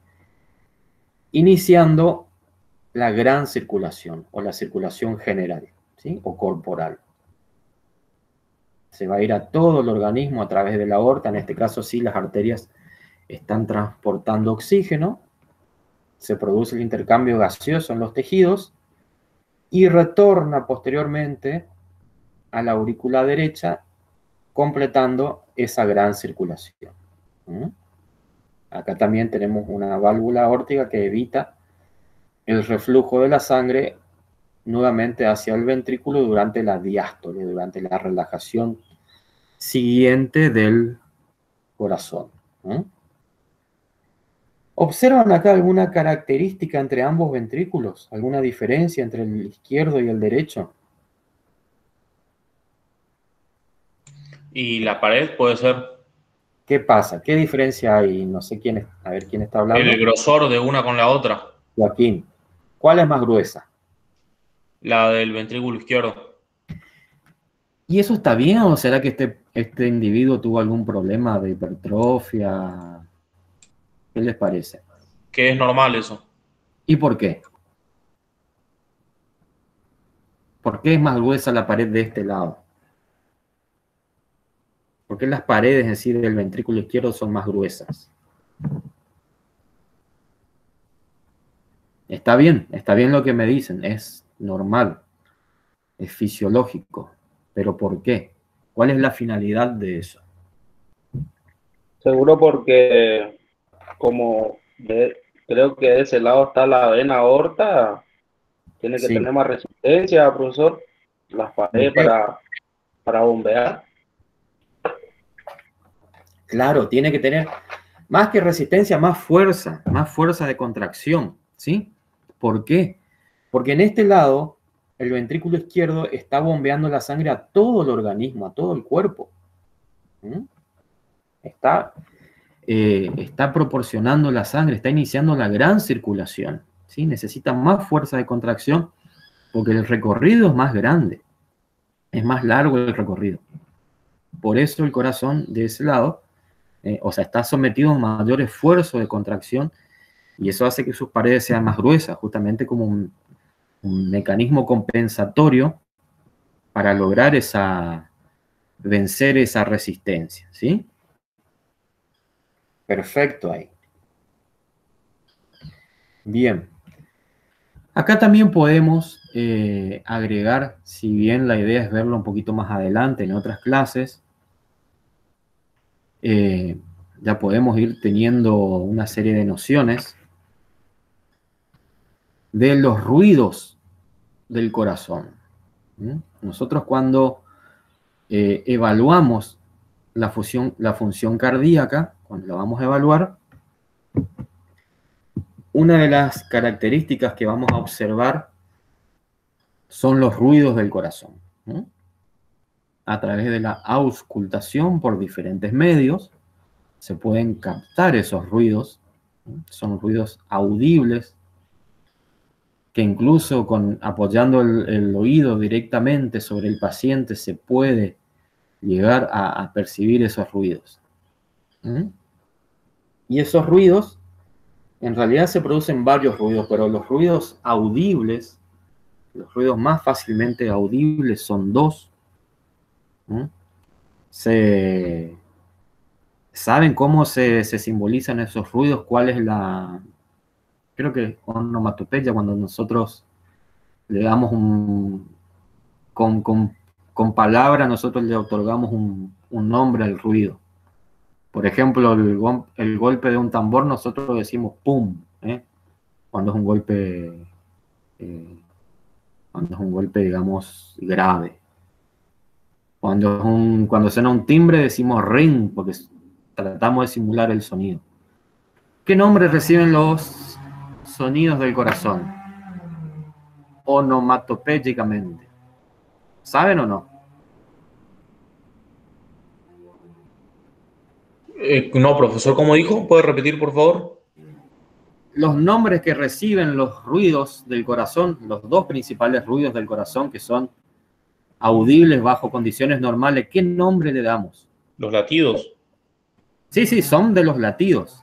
iniciando la gran circulación o la circulación general, ¿sí?, o corporal. Se va a ir a todo el organismo a través de la aorta. En este caso sí, las arterias están transportando oxígeno, se produce el intercambio gaseoso en los tejidos y retorna posteriormente a la aurícula derecha, completando esa gran circulación. Acá también tenemos una válvula aórtica que evita el reflujo de la sangre nuevamente hacia el ventrículo durante la diástole, durante la relajación siguiente del corazón. ¿Observan acá alguna característica entre ambos ventrículos? ¿Alguna diferencia entre el izquierdo y el derecho? Y la pared puede ser ¿Qué pasa? ¿Qué diferencia hay? No sé quién es. A ver, ¿quién está hablando? el grosor de una con la otra, Joaquín. ¿Cuál es más gruesa? la del ventrículo izquierdo. ¿Y eso está bien o será que este individuo tuvo algún problema de hipertrofia? ¿Qué les parece? Que es normal eso. ¿Y por qué? ¿Por qué es más gruesa la pared de este lado? ¿Por qué las paredes en sí del ventrículo izquierdo son más gruesas? Está bien lo que me dicen, es normal, es fisiológico, pero ¿por qué? ¿Cuál es la finalidad de eso? Seguro porque como creo que de ese lado está la vena aorta. Tiene que Sí. tener más resistencia, profesor, las paredes para bombear. Claro, tiene que tener más que resistencia, más fuerza de contracción, ¿sí? ¿Por qué? Porque en este lado, el ventrículo izquierdo está bombeando la sangre a todo el organismo, a todo el cuerpo. ¿Mm? Está proporcionando la sangre, está iniciando la gran circulación, ¿sí? Necesita más fuerza de contracción porque el recorrido es más grande, es más largo el recorrido. Por eso el corazón de ese lado, o sea, está sometido a un mayor esfuerzo de contracción y eso hace que sus paredes sean más gruesas, justamente como un mecanismo compensatorio para lograr vencer esa resistencia, ¿sí? Perfecto ahí. Bien. Acá también podemos agregar, si bien la idea es verlo un poquito más adelante en otras clases, ya podemos ir teniendo una serie de nociones de los ruidos del corazón. ¿Mm? Nosotros cuando evaluamos la función cardíaca, cuando la vamos a evaluar, una de las características que vamos a observar son los ruidos del corazón. ¿Mm? A través de la auscultación por diferentes medios se pueden captar esos ruidos. ¿Mm? Son ruidos audibles que incluso apoyando el oído directamente sobre el paciente se puede llegar a percibir esos ruidos. ¿Mm? Y esos ruidos, en realidad se producen varios ruidos, pero los ruidos audibles, los ruidos más fácilmente audibles son dos. ¿Mm? ¿Saben cómo se simbolizan esos ruidos? ¿Cuál es creo que onomatopeya, cuando nosotros le damos con palabra, nosotros le otorgamos un nombre al ruido. Por ejemplo, el golpe de un tambor, nosotros decimos pum, cuando es un golpe, digamos, grave. Cuando suena un timbre decimos ring, porque tratamos de simular el sonido. ¿Qué nombre reciben los sonidos del corazón? Onomatopéyicamente. ¿Saben o no? No, profesor, ¿cómo dijo? ¿Puede repetir, por favor? Los nombres que reciben los ruidos del corazón, los dos principales ruidos del corazón que son audibles bajo condiciones normales, ¿qué nombre le damos? Los latidos. Sí, son de los latidos.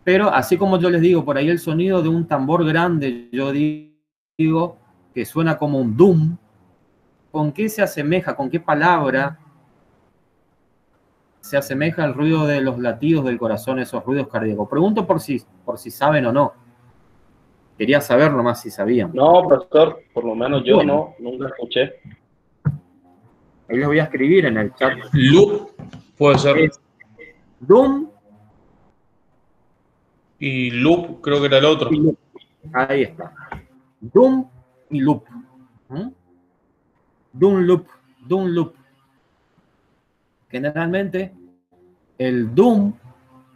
Pero así como yo les digo, por ahí el sonido de un tambor grande, yo digo que suena como un dum. ¿Con qué se asemeja? ¿Con qué palabra se asemeja al ruido de los latidos del corazón, esos ruidos cardíacos? Pregunto por si saben o no. Quería saber nomás si sabían. No, profesor, por lo menos yo Bueno. nunca escuché. Ahí les voy a escribir en el chat. Loop, puede ser. Es dum Y loop, creo que era el otro. y loop. Ahí está. Dum y loop. ¿Mm? Dum loop. Generalmente, el dum,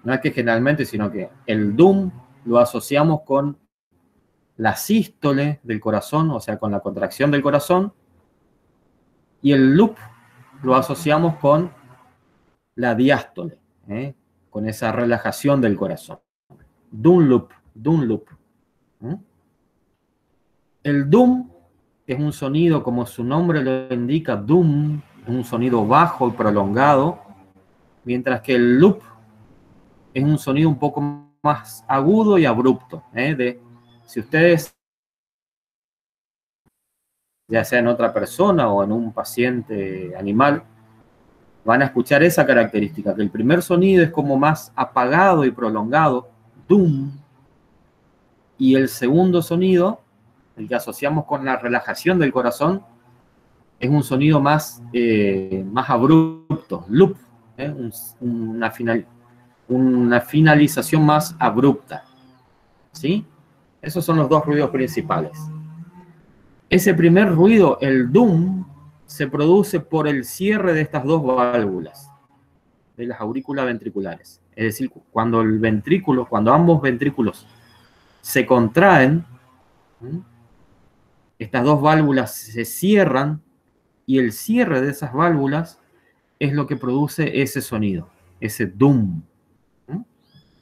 no es que generalmente, sino que el dum lo asociamos con la sístole del corazón, o sea, con la contracción del corazón, y el loop lo asociamos con la diástole, con esa relajación del corazón. Dum loop. ¿Mm? El dum es un sonido, como su nombre lo indica, dum, un sonido bajo y prolongado, mientras que el loop es un sonido un poco más agudo y abrupto. Si ustedes, ya sea en otra persona o en un paciente animal, van a escuchar esa característica, que el primer sonido es como más apagado y prolongado, dum, y el segundo sonido, el que asociamos con la relajación del corazón, es un sonido más abrupto, loop, una finalización más abrupta. ¿Sí? Esos son los dos ruidos principales. Ese primer ruido, el DUM, se produce por el cierre de estas dos válvulas, de las aurículas ventriculares. Es decir, cuando el ventrículo, cuando ambos ventrículos se contraen, ¿sí? Estas dos válvulas se cierran y el cierre de esas válvulas es lo que produce ese sonido, ese DUM, ¿sí?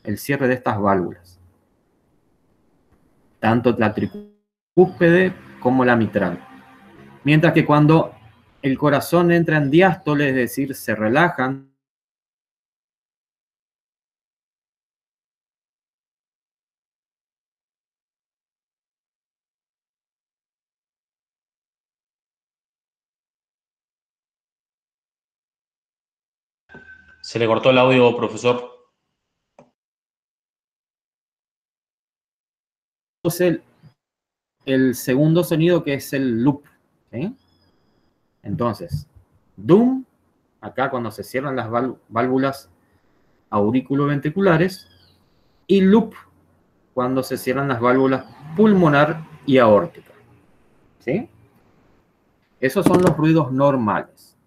El cierre de estas válvulas, tanto la tricúspide como la mitral. Mientras que cuando el corazón entra en diástole, es decir, se relajan, Se le cortó el audio, profesor. el segundo sonido, que es el loop, ¿sí? Entonces, DUM, acá cuando se cierran las válvulas auriculoventriculares, y loop, cuando se cierran las válvulas pulmonar y aórtica, ¿sí? Esos son los ruidos normales.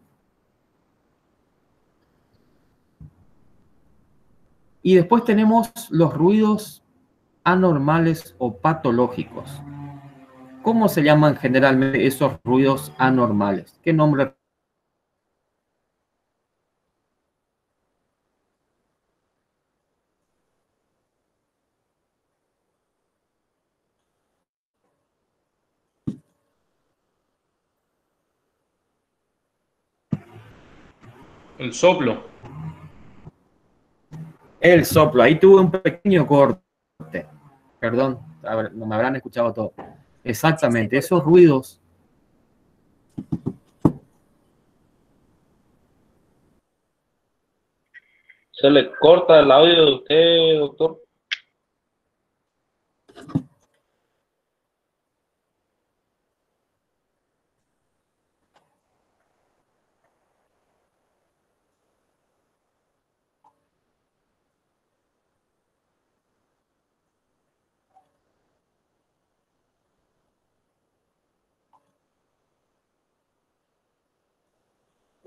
Y después tenemos los ruidos anormales o patológicos. ¿Cómo se llaman generalmente esos ruidos anormales? ¿Qué nombre? El soplo. El soplo. Ahí tuve un pequeño corte. Perdón, a ver, no me habrán escuchado todo. Exactamente, esos ruidos. ¿Se le corta el audio de usted, doctor?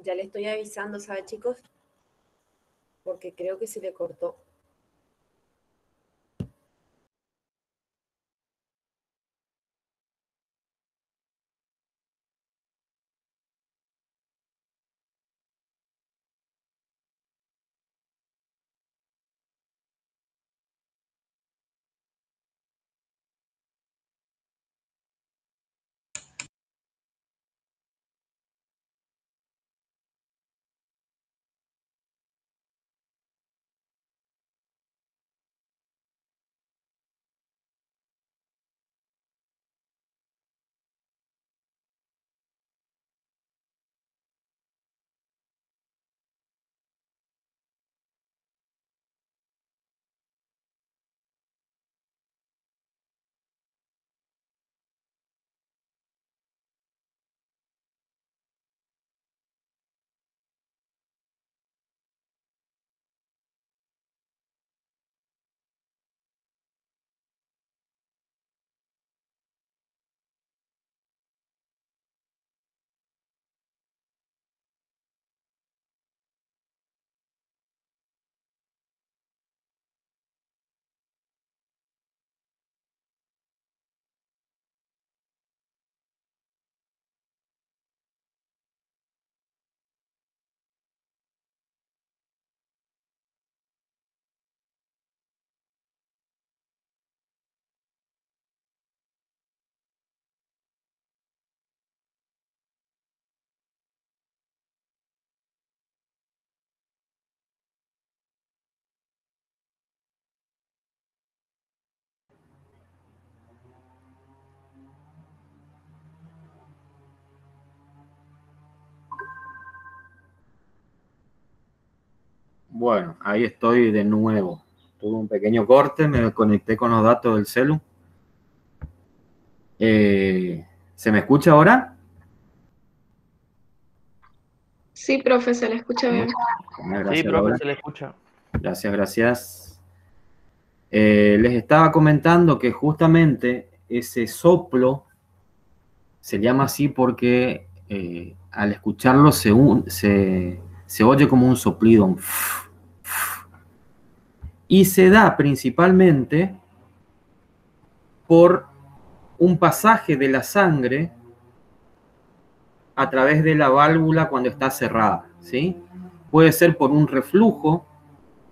Ya le estoy avisando, ¿sabe, chicos? Porque creo que se le cortó. Bueno, ahí estoy de nuevo. Tuve un pequeño corte, me conecté con los datos del celu. ¿Se me escucha ahora? Sí, profe, se le escucha bien. Bueno, Sí, gracias, profe, Laura. se le escucha. Gracias, gracias. Les estaba comentando que justamente ese soplo se llama así porque al escucharlo se oye como un soplido. Y se da principalmente por un pasaje de la sangre a través de la válvula cuando está cerrada, ¿sí? Puede ser por un reflujo,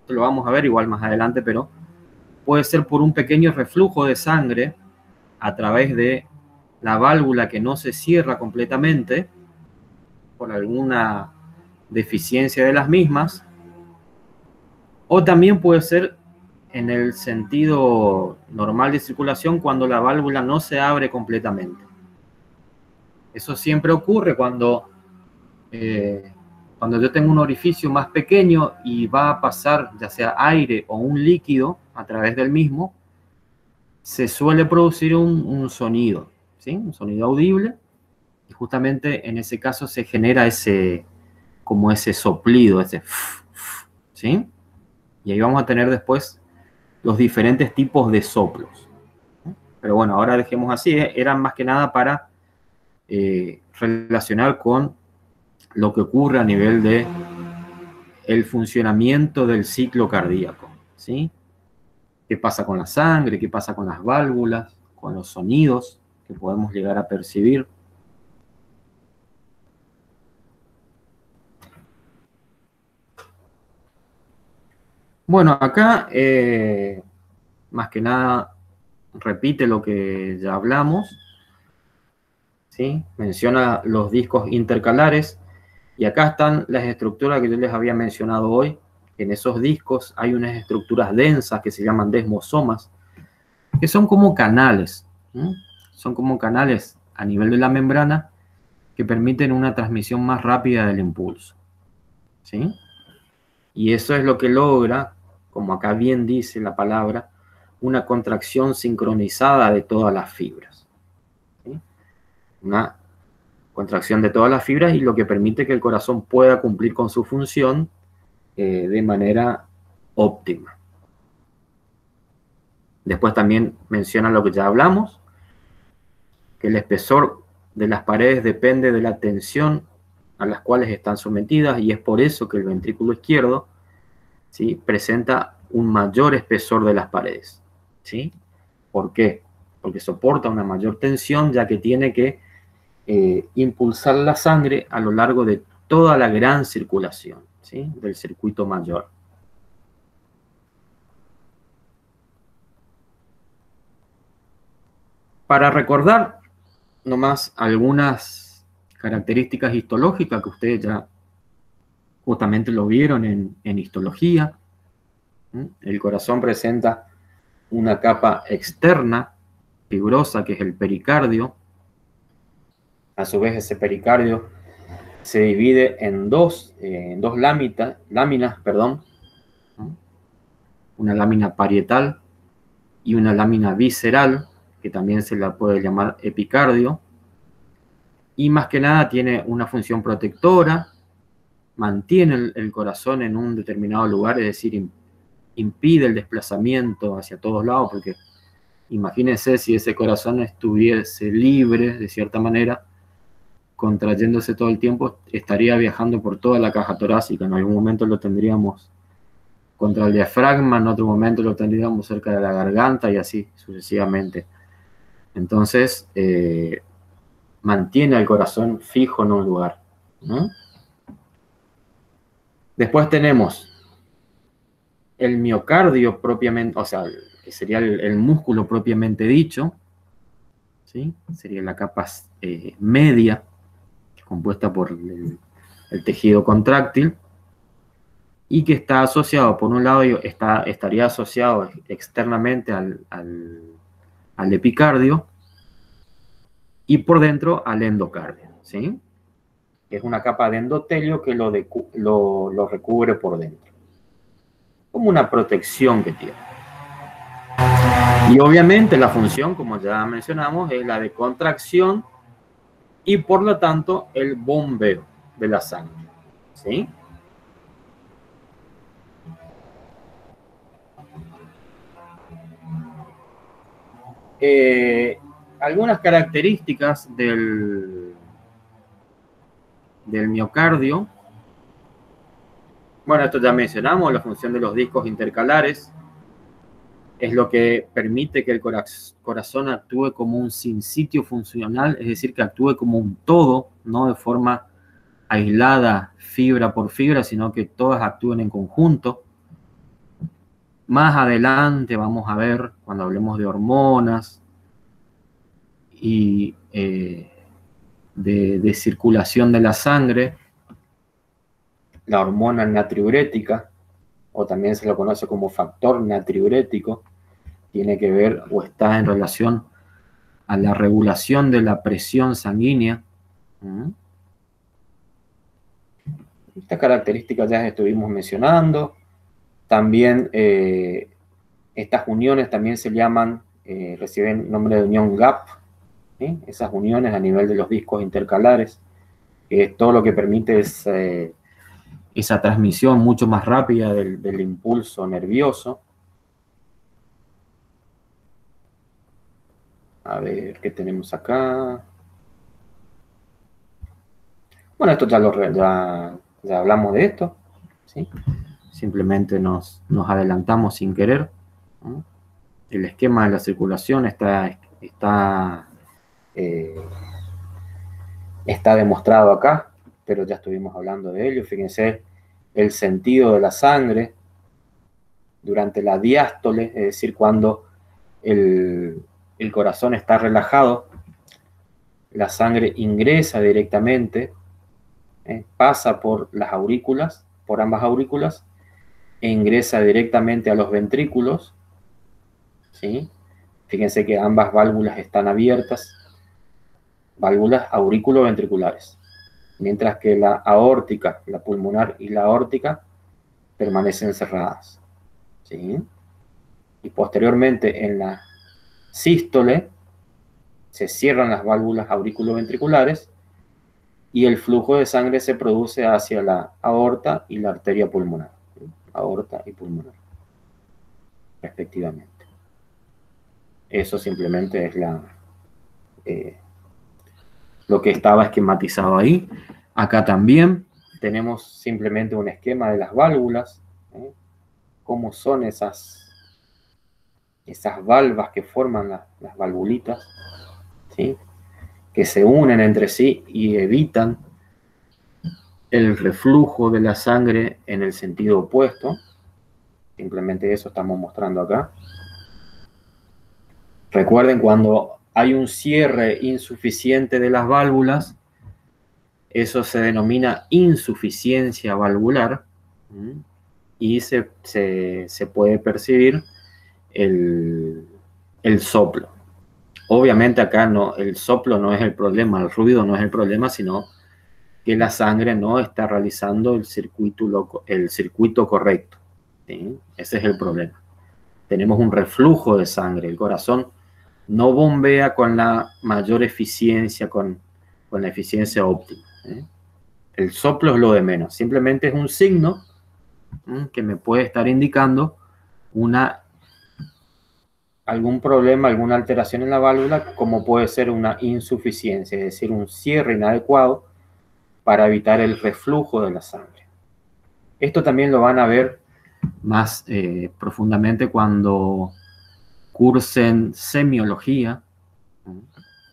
lo vamos a ver igual más adelante, pero puede ser por un pequeño reflujo de sangre a través de la válvula que no se cierra completamente por alguna deficiencia de las mismas, o también puede ser en el sentido normal de circulación cuando la válvula no se abre completamente. Eso siempre ocurre cuando yo tengo un orificio más pequeño y va a pasar ya sea aire o un líquido a través del mismo, se suele producir un sonido, ¿sí? Un sonido audible, y justamente en ese caso se genera como ese soplido, ¿sí? Y ahí vamos a tener después los diferentes tipos de soplos. Pero bueno, ahora dejemos así, eran más que nada para relacionar con lo que ocurre a nivel de el funcionamiento del ciclo cardíaco, ¿sí? ¿Qué pasa con la sangre? ¿Qué pasa con las válvulas? Con los sonidos que podemos llegar a percibir. Bueno, acá más que nada repite lo que ya hablamos, ¿sí? Menciona los discos intercalares y acá están las estructuras que yo les había mencionado hoy. En esos discos hay unas estructuras densas que se llaman desmosomas, que son como canales, ¿sí? Son como canales a nivel de la membrana que permiten una transmisión más rápida del impulso, ¿sí? Y eso es lo que logra, como acá bien dice la palabra, una contracción sincronizada de todas las fibras, ¿sí? Una contracción de todas las fibras y lo que permite que el corazón pueda cumplir con su función de manera óptima. Después también menciona lo que ya hablamos, que el espesor de las paredes depende de la tensión a las cuales están sometidas y es por eso que el ventrículo izquierdo, ¿sí?, presenta un mayor espesor de las paredes, ¿sí? ¿Por qué? Porque soporta una mayor tensión ya que tiene que impulsar la sangre a lo largo de toda la gran circulación, ¿sí?, del circuito mayor. Para recordar nomás algunas características histológicas que ustedes ya justamente lo vieron en histología. El corazón presenta una capa externa fibrosa que es el pericardio. A su vez ese pericardio se divide en dos láminas, una lámina parietal y una lámina visceral, que también se la puede llamar epicardio, y más que nada tiene una función protectora, mantiene el corazón en un determinado lugar, es decir, impide el desplazamiento hacia todos lados, porque imagínense si ese corazón estuviese libre de cierta manera, contrayéndose todo el tiempo, estaría viajando por toda la caja torácica. En algún momento lo tendríamos contra el diafragma, en otro momento lo tendríamos cerca de la garganta y así sucesivamente. Entonces, mantiene al corazón fijo en un lugar, ¿no? Después tenemos el miocardio propiamente, o sea, que sería el músculo propiamente dicho, ¿sí? Sería la capa media, compuesta por el tejido contráctil, y que está asociado, por un lado, estaría asociado externamente al epicardio, y por dentro al endocardio, ¿sí? Es una capa de endotelio que lo recubre por dentro, como una protección que tiene. Y obviamente la función, como ya mencionamos, es la de contracción y por lo tanto el bombeo de la sangre, ¿sí? algunas características del miocardio. Bueno, esto ya mencionamos, la función de los discos intercalares es lo que permite que el corazón actúe como un sinsitio funcional, es decir, que actúe como un todo, no de forma aislada, fibra por fibra, sino que todas actúen en conjunto. Más adelante vamos a ver, cuando hablemos de hormonas y de circulación de la sangre, la hormona natriurética, o también se lo conoce como factor natriurético, tiene que ver o está en relación a la regulación de la presión sanguínea. Estas características ya las estuvimos mencionando. También estas uniones también se llaman, reciben nombre de unión gap, ¿sí? Esas uniones a nivel de los discos intercalares, que es todo lo que permite esa transmisión mucho más rápida del impulso nervioso. A ver, ¿qué tenemos acá? Bueno, esto ya hablamos de esto, ¿sí? Simplemente nos adelantamos sin querer, ¿no? El esquema de la circulación está demostrado acá, pero ya estuvimos hablando de ello. Fíjense el sentido de la sangre durante la diástole, es decir, cuando el corazón está relajado, la sangre ingresa directamente, pasa por las aurículas, por ambas aurículas, e ingresa directamente a los ventrículos, ¿sí? Fíjense que ambas válvulas están abiertas, válvulas aurículo-ventriculares, mientras que la aórtica, la pulmonar y la aórtica permanecen cerradas, ¿sí? Y posteriormente en la sístole se cierran las válvulas aurículo-ventriculares y el flujo de sangre se produce hacia la aorta y la arteria pulmonar, ¿sí? Aorta y pulmonar, respectivamente. Eso simplemente es lo que estaba esquematizado ahí. Acá también tenemos simplemente un esquema de las válvulas, ¿eh? Cómo son esas valvas que forman las valvulitas, ¿sí? Que se unen entre sí y evitan el reflujo de la sangre en el sentido opuesto. Simplemente eso estamos mostrando acá. Recuerden, cuando hay un cierre insuficiente de las válvulas, eso se denomina insuficiencia valvular, y se puede percibir el soplo. Obviamente acá el soplo no es el problema, el ruido no es el problema, sino que la sangre no está realizando el circuito correcto, ¿sí? Ese es el problema. Tenemos un reflujo de sangre, el corazón no bombea con la mayor eficiencia, con la eficiencia óptima, ¿eh? El soplo es lo de menos, simplemente es un signo que me puede estar indicando algún problema, alguna alteración en la válvula, como puede ser una insuficiencia, es decir, un cierre inadecuado para evitar el reflujo de la sangre. Esto también lo van a ver más profundamente cuando cursen semiología,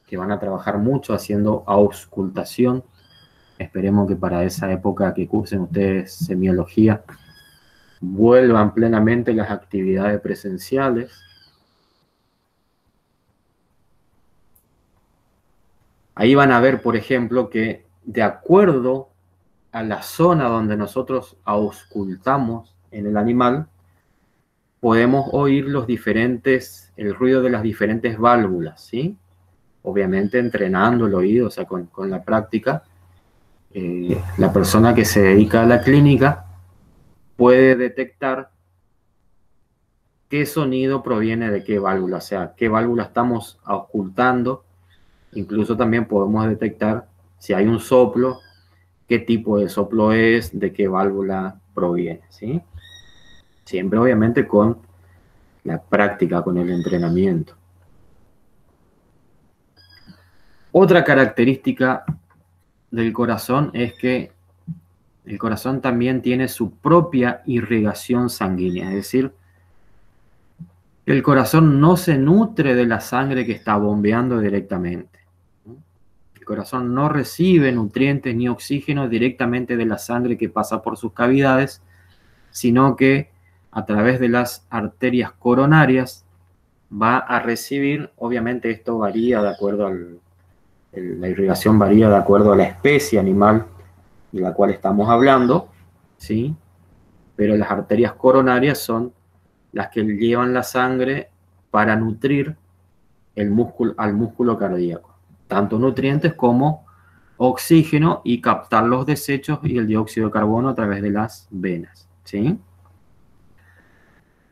que van a trabajar mucho haciendo auscultación. Esperemos que para esa época que cursen ustedes semiología vuelvan plenamente las actividades presenciales. Ahí van a ver, por ejemplo, que de acuerdo a la zona donde nosotros auscultamos en el animal, podemos oír el ruido de las diferentes válvulas, ¿sí? Obviamente entrenando el oído, o sea, con la práctica, la persona que se dedica a la clínica puede detectar qué sonido proviene de qué válvula, o sea, qué válvula estamos auscultando. Incluso también podemos detectar si hay un soplo, qué tipo de soplo es, de qué válvula proviene, ¿sí? Siempre obviamente con la práctica, con el entrenamiento. Otra característica del corazón es que el corazón también tiene su propia irrigación sanguínea, es decir, el corazón no se nutre de la sangre que está bombeando directamente. El corazón no recibe nutrientes ni oxígeno directamente de la sangre que pasa por sus cavidades, sino que a través de las arterias coronarias va a recibir, obviamente esto varía de acuerdo la irrigación varía de acuerdo a la especie animal de la cual estamos hablando, ¿sí? Pero las arterias coronarias son las que llevan la sangre para nutrir al músculo cardíaco, tanto nutrientes como oxígeno y captar los desechos y el dióxido de carbono a través de las venas, ¿sí?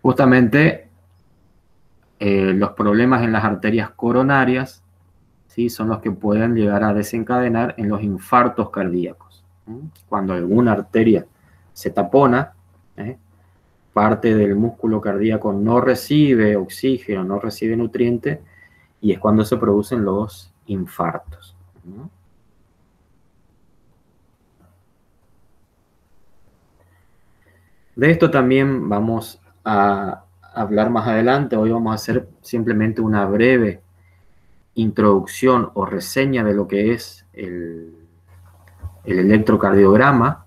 Justamente los problemas en las arterias coronarias, ¿sí? Son los que pueden llegar a desencadenar en los infartos cardíacos. Cuando alguna arteria se tapona, parte del músculo cardíaco no recibe oxígeno, no recibe nutriente, y es cuando se producen los infartos, ¿no? De esto también vamos a hablar más adelante. Hoy vamos a hacer simplemente una breve introducción o reseña de lo que es el electrocardiograma.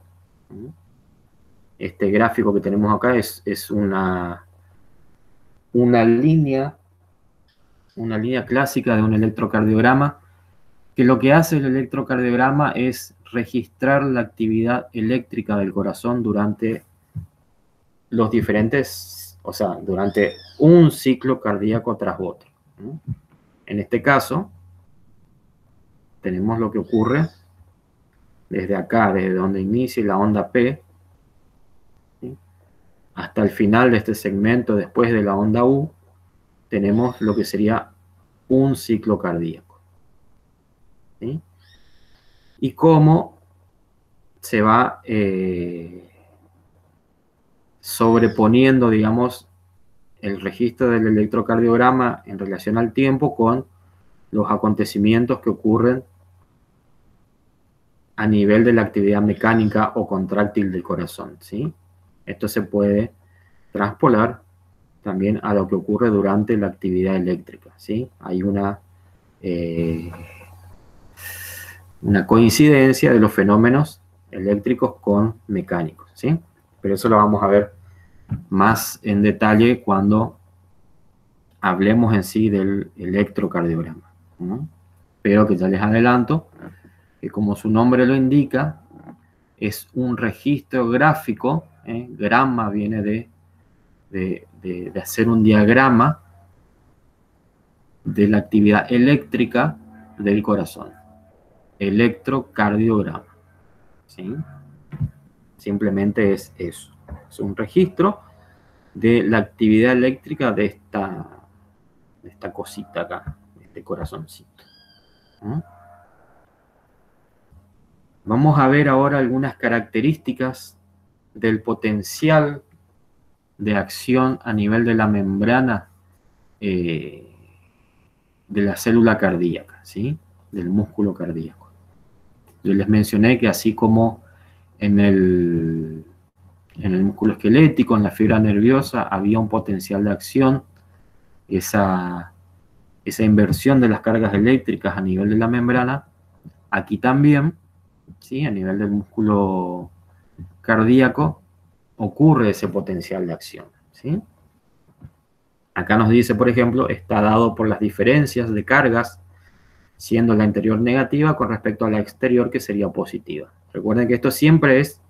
Este gráfico que tenemos acá es una línea clásica de un electrocardiograma, que lo que hace el electrocardiograma es registrar la actividad eléctrica del corazón durante los diferentes, o sea, durante un ciclo cardíaco tras otro, ¿no? En este caso, tenemos lo que ocurre desde acá, desde donde inicia la onda P, ¿sí? Hasta el final de este segmento, después de la onda U, tenemos lo que sería un ciclo cardíaco, ¿sí? Y cómo se va sobreponiendo, digamos, el registro del electrocardiograma en relación al tiempo con los acontecimientos que ocurren a nivel de la actividad mecánica o contráctil del corazón, ¿sí? Esto se puede traspolar también a lo que ocurre durante la actividad eléctrica, ¿sí? Hay una coincidencia de los fenómenos eléctricos con mecánicos, ¿sí? Pero eso lo vamos a ver más en detalle cuando hablemos en sí del electrocardiograma, ¿no? Pero que ya les adelanto que, como su nombre lo indica, es un registro gráfico, grama viene de hacer un diagrama de la actividad eléctrica del corazón. Electrocardiograma, ¿sí? Simplemente es eso. Es un registro de la actividad eléctrica de esta cosita acá, de este corazoncito, ¿no? Vamos a ver ahora algunas características del potencial de acción a nivel de la membrana de la célula cardíaca, ¿sí? Del músculo cardíaco. Yo les mencioné que así como en el músculo esquelético, en la fibra nerviosa, había un potencial de acción, esa inversión de las cargas eléctricas a nivel de la membrana, aquí también, ¿sí? A nivel del músculo cardíaco ocurre ese potencial de acción, ¿sí? Acá nos dice, por ejemplo, está dado por las diferencias de cargas, siendo la interior negativa con respecto a la exterior, que sería positiva. Recuerden que esto siempre es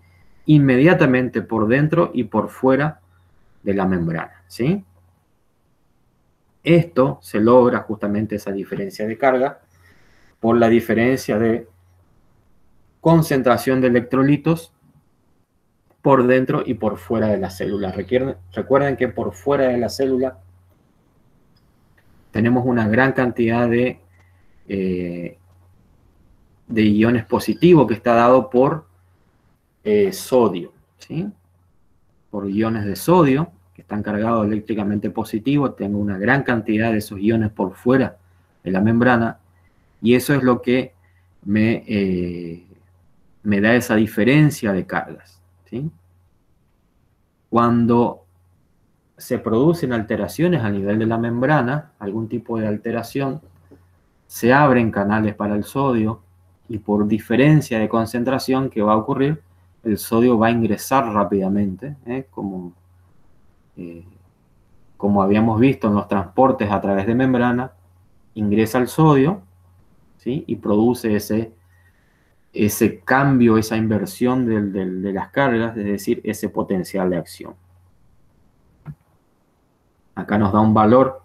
inmediatamente por dentro y por fuera de la membrana, ¿sí? Esto se logra, justamente esa diferencia de carga, por la diferencia de concentración de electrolitos por dentro y por fuera de la célula. Recuerden que por fuera de la célula tenemos una gran cantidad de iones positivos, que está dado por sodio, ¿sí? Por iones de sodio que están cargados eléctricamente positivos. Tengo una gran cantidad de esos iones por fuera de la membrana, Y eso es lo que me da esa diferencia de cargas, ¿sí? Cuando se producen alteraciones a nivel de la membrana, algún tipo de alteración, se abren canales para el sodio y por diferencia de concentración que va a ocurrir, el sodio va a ingresar rápidamente, como habíamos visto en los transportes a través de membrana, ingresa el sodio, ¿sí? Y produce ese cambio, esa inversión de las cargas, es decir, ese potencial de acción. Acá nos da un valor,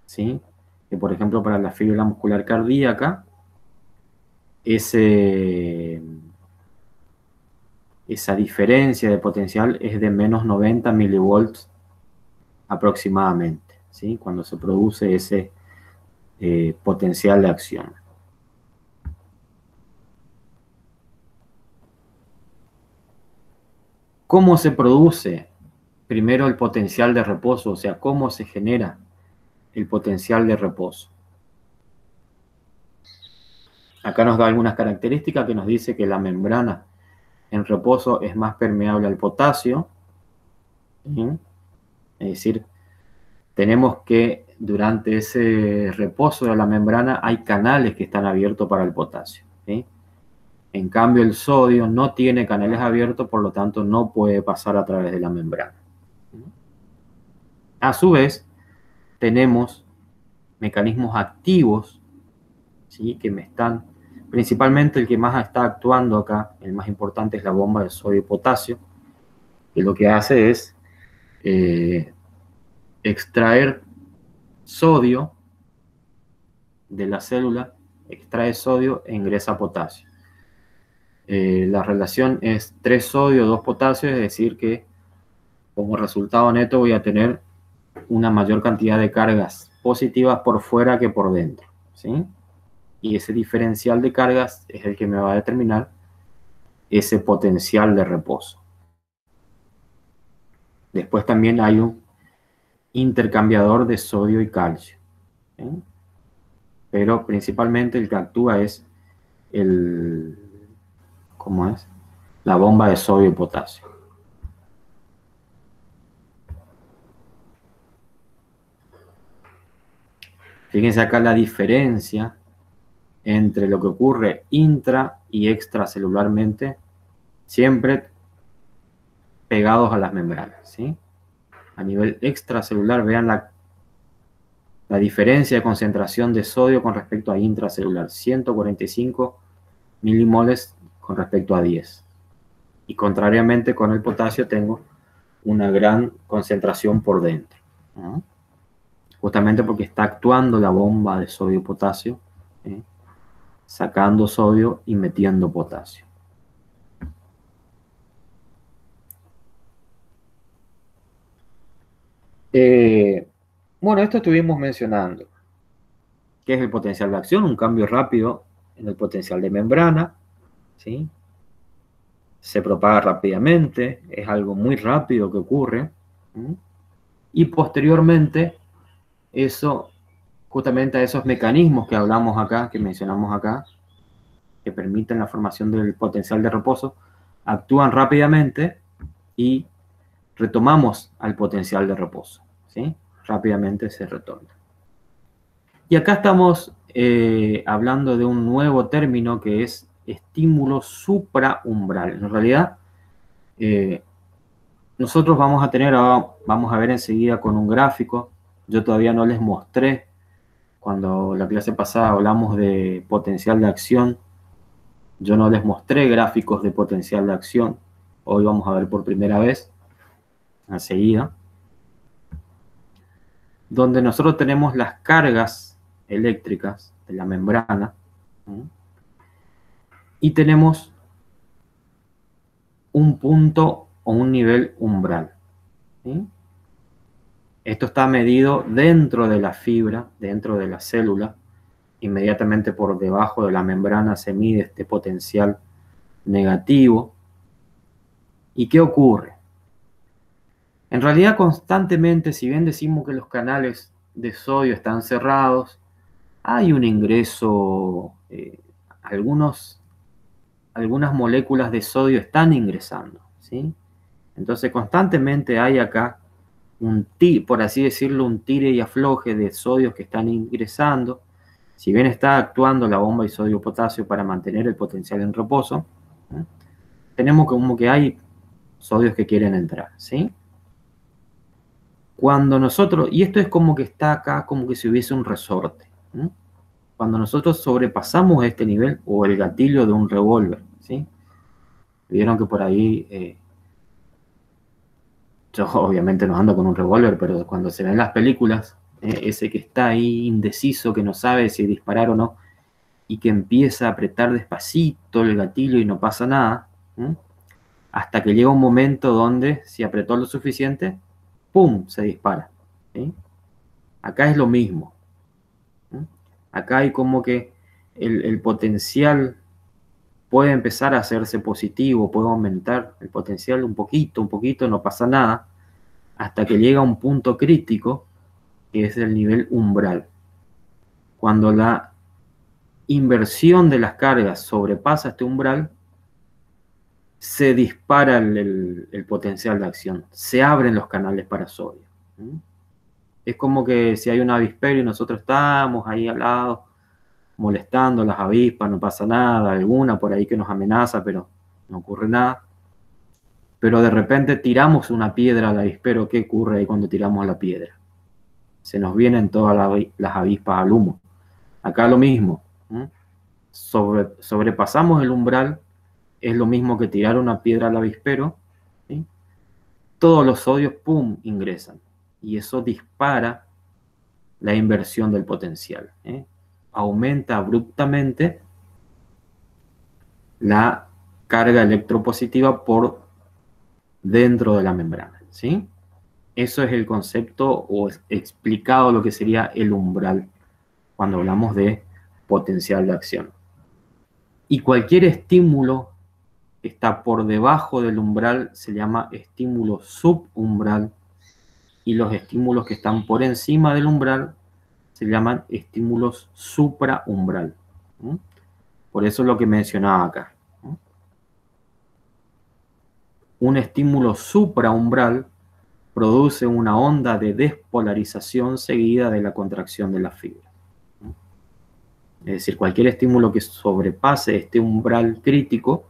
¿sí? Que por ejemplo para la fibra muscular cardíaca, esa diferencia de potencial es de menos 90 milivolts aproximadamente, ¿sí? Cuando se produce ese potencial de acción. ¿Cómo se produce primero el potencial de reposo? O sea, ¿cómo se genera el potencial de reposo? Acá nos da algunas características que nos dice que la membrana en reposo es más permeable al potasio, ¿sí? Es decir, tenemos que durante ese reposo de la membrana hay canales que están abiertos para el potasio, ¿sí? En cambio, el sodio no tiene canales abiertos, por lo tanto no puede pasar a través de la membrana. A su vez, tenemos mecanismos activos, ¿sí? Que principalmente el que más está actuando acá, el más importante es la bomba de sodio y potasio, que lo que hace es extraer sodio de la célula, extrae sodio e ingresa potasio. La relación es 3 sodio, 2 potasio, es decir que como resultado neto voy a tener una mayor cantidad de cargas positivas por fuera que por dentro, ¿sí? Y ese diferencial de cargas es el que me va a determinar ese potencial de reposo. Después también hay un intercambiador de sodio y calcio, ¿sí? Pero principalmente el que actúa es la bomba de sodio y potasio. Fíjense acá la diferencia entre lo que ocurre intra y extracelularmente, siempre pegados a las membranas, ¿sí? A nivel extracelular, vean la diferencia de concentración de sodio con respecto a intracelular, 145 milimoles con respecto a 10. Y contrariamente con el potasio tengo una gran concentración por dentro, ¿no? Justamente porque está actuando la bomba de sodio y potasio, ¿sí? Sacando sodio y metiendo potasio. Bueno, esto estuvimos mencionando. ¿Qué es el potencial de acción? Un cambio rápido en el potencial de membrana, ¿sí? Se propaga rápidamente, es algo muy rápido que ocurre, ¿sí? Y posteriormente, eso, justamente a esos mecanismos que hablamos acá, que mencionamos acá, que permiten la formación del potencial de reposo, actúan rápidamente y retomamos al potencial de reposo, ¿sí? Rápidamente se retorna. Y acá estamos hablando de un nuevo término que es estímulo supraumbral. En realidad, nosotros vamos a ver enseguida con un gráfico. Yo todavía no les mostré, cuando la clase pasada hablamos de potencial de acción, yo no les mostré gráficos de potencial de acción. Hoy vamos a ver por primera vez, enseguida, donde nosotros tenemos las cargas eléctricas de la membrana, ¿sí? Y tenemos un punto o un nivel umbral, ¿sí? Esto está medido dentro de la fibra, dentro de la célula. Inmediatamente por debajo de la membrana se mide este potencial negativo. ¿Y qué ocurre? En realidad constantemente, si bien decimos que los canales de sodio están cerrados, hay un ingreso algunas moléculas de sodio están ingresando, ¿sí? Entonces constantemente hay acá por así decirlo, un tire y afloje de sodios que están ingresando. Si bien está actuando la bomba de sodio-potasio para mantener el potencial en reposo, ¿sí? Tenemos como que hay sodios que quieren entrar, ¿sí? Cuando nosotros, y esto es como que está acá, como que si hubiese un resorte, ¿sí? Cuando nosotros sobrepasamos este nivel, o el gatillo de un revólver, ¿sí? Vieron que por ahí, yo obviamente no ando con un revólver, pero cuando se ven las películas, ese que está ahí indeciso, que no sabe si disparar o no, y que empieza a apretar despacito el gatillo y no pasa nada, ¿sí? Hasta que llega un momento donde, si apretó lo suficiente, ¡pum!, se dispara, ¿sí? Acá es lo mismo, ¿sí? Acá hay como que el potencial puede empezar a hacerse positivo, puede aumentar el potencial un poquito, no pasa nada, hasta que llega a un punto crítico, que es el nivel umbral. Cuando la inversión de las cargas sobrepasa este umbral, se dispara el potencial de acción, se abren los canales para sodio. Es como que si hay un avispero y nosotros estamos ahí al lado, molestando las avispas, no pasa nada, alguna por ahí que nos amenaza, pero no ocurre nada. Pero de repente tiramos una piedra al avispero. ¿Qué ocurre ahí cuando tiramos la piedra? Se nos vienen todas las avispas al humo. Acá lo mismo. Sobrepasamos el umbral, es lo mismo que tirar una piedra al avispero, ¿sí? Todos los sodios, ¡pum!, ingresan. Y eso dispara la inversión del potencial, ¿eh? Aumenta abruptamente la carga electropositiva por dentro de la membrana, ¿sí? Eso es el concepto o explicado lo que sería el umbral cuando hablamos de potencial de acción. Y cualquier estímulo que está por debajo del umbral se llama estímulo subumbral, y los estímulos que están por encima del umbral se llaman estímulos supraumbral. Por eso es lo que mencionaba acá. Un estímulo supraumbral produce una onda de despolarización seguida de la contracción de la fibra. Es decir, cualquier estímulo que sobrepase este umbral crítico,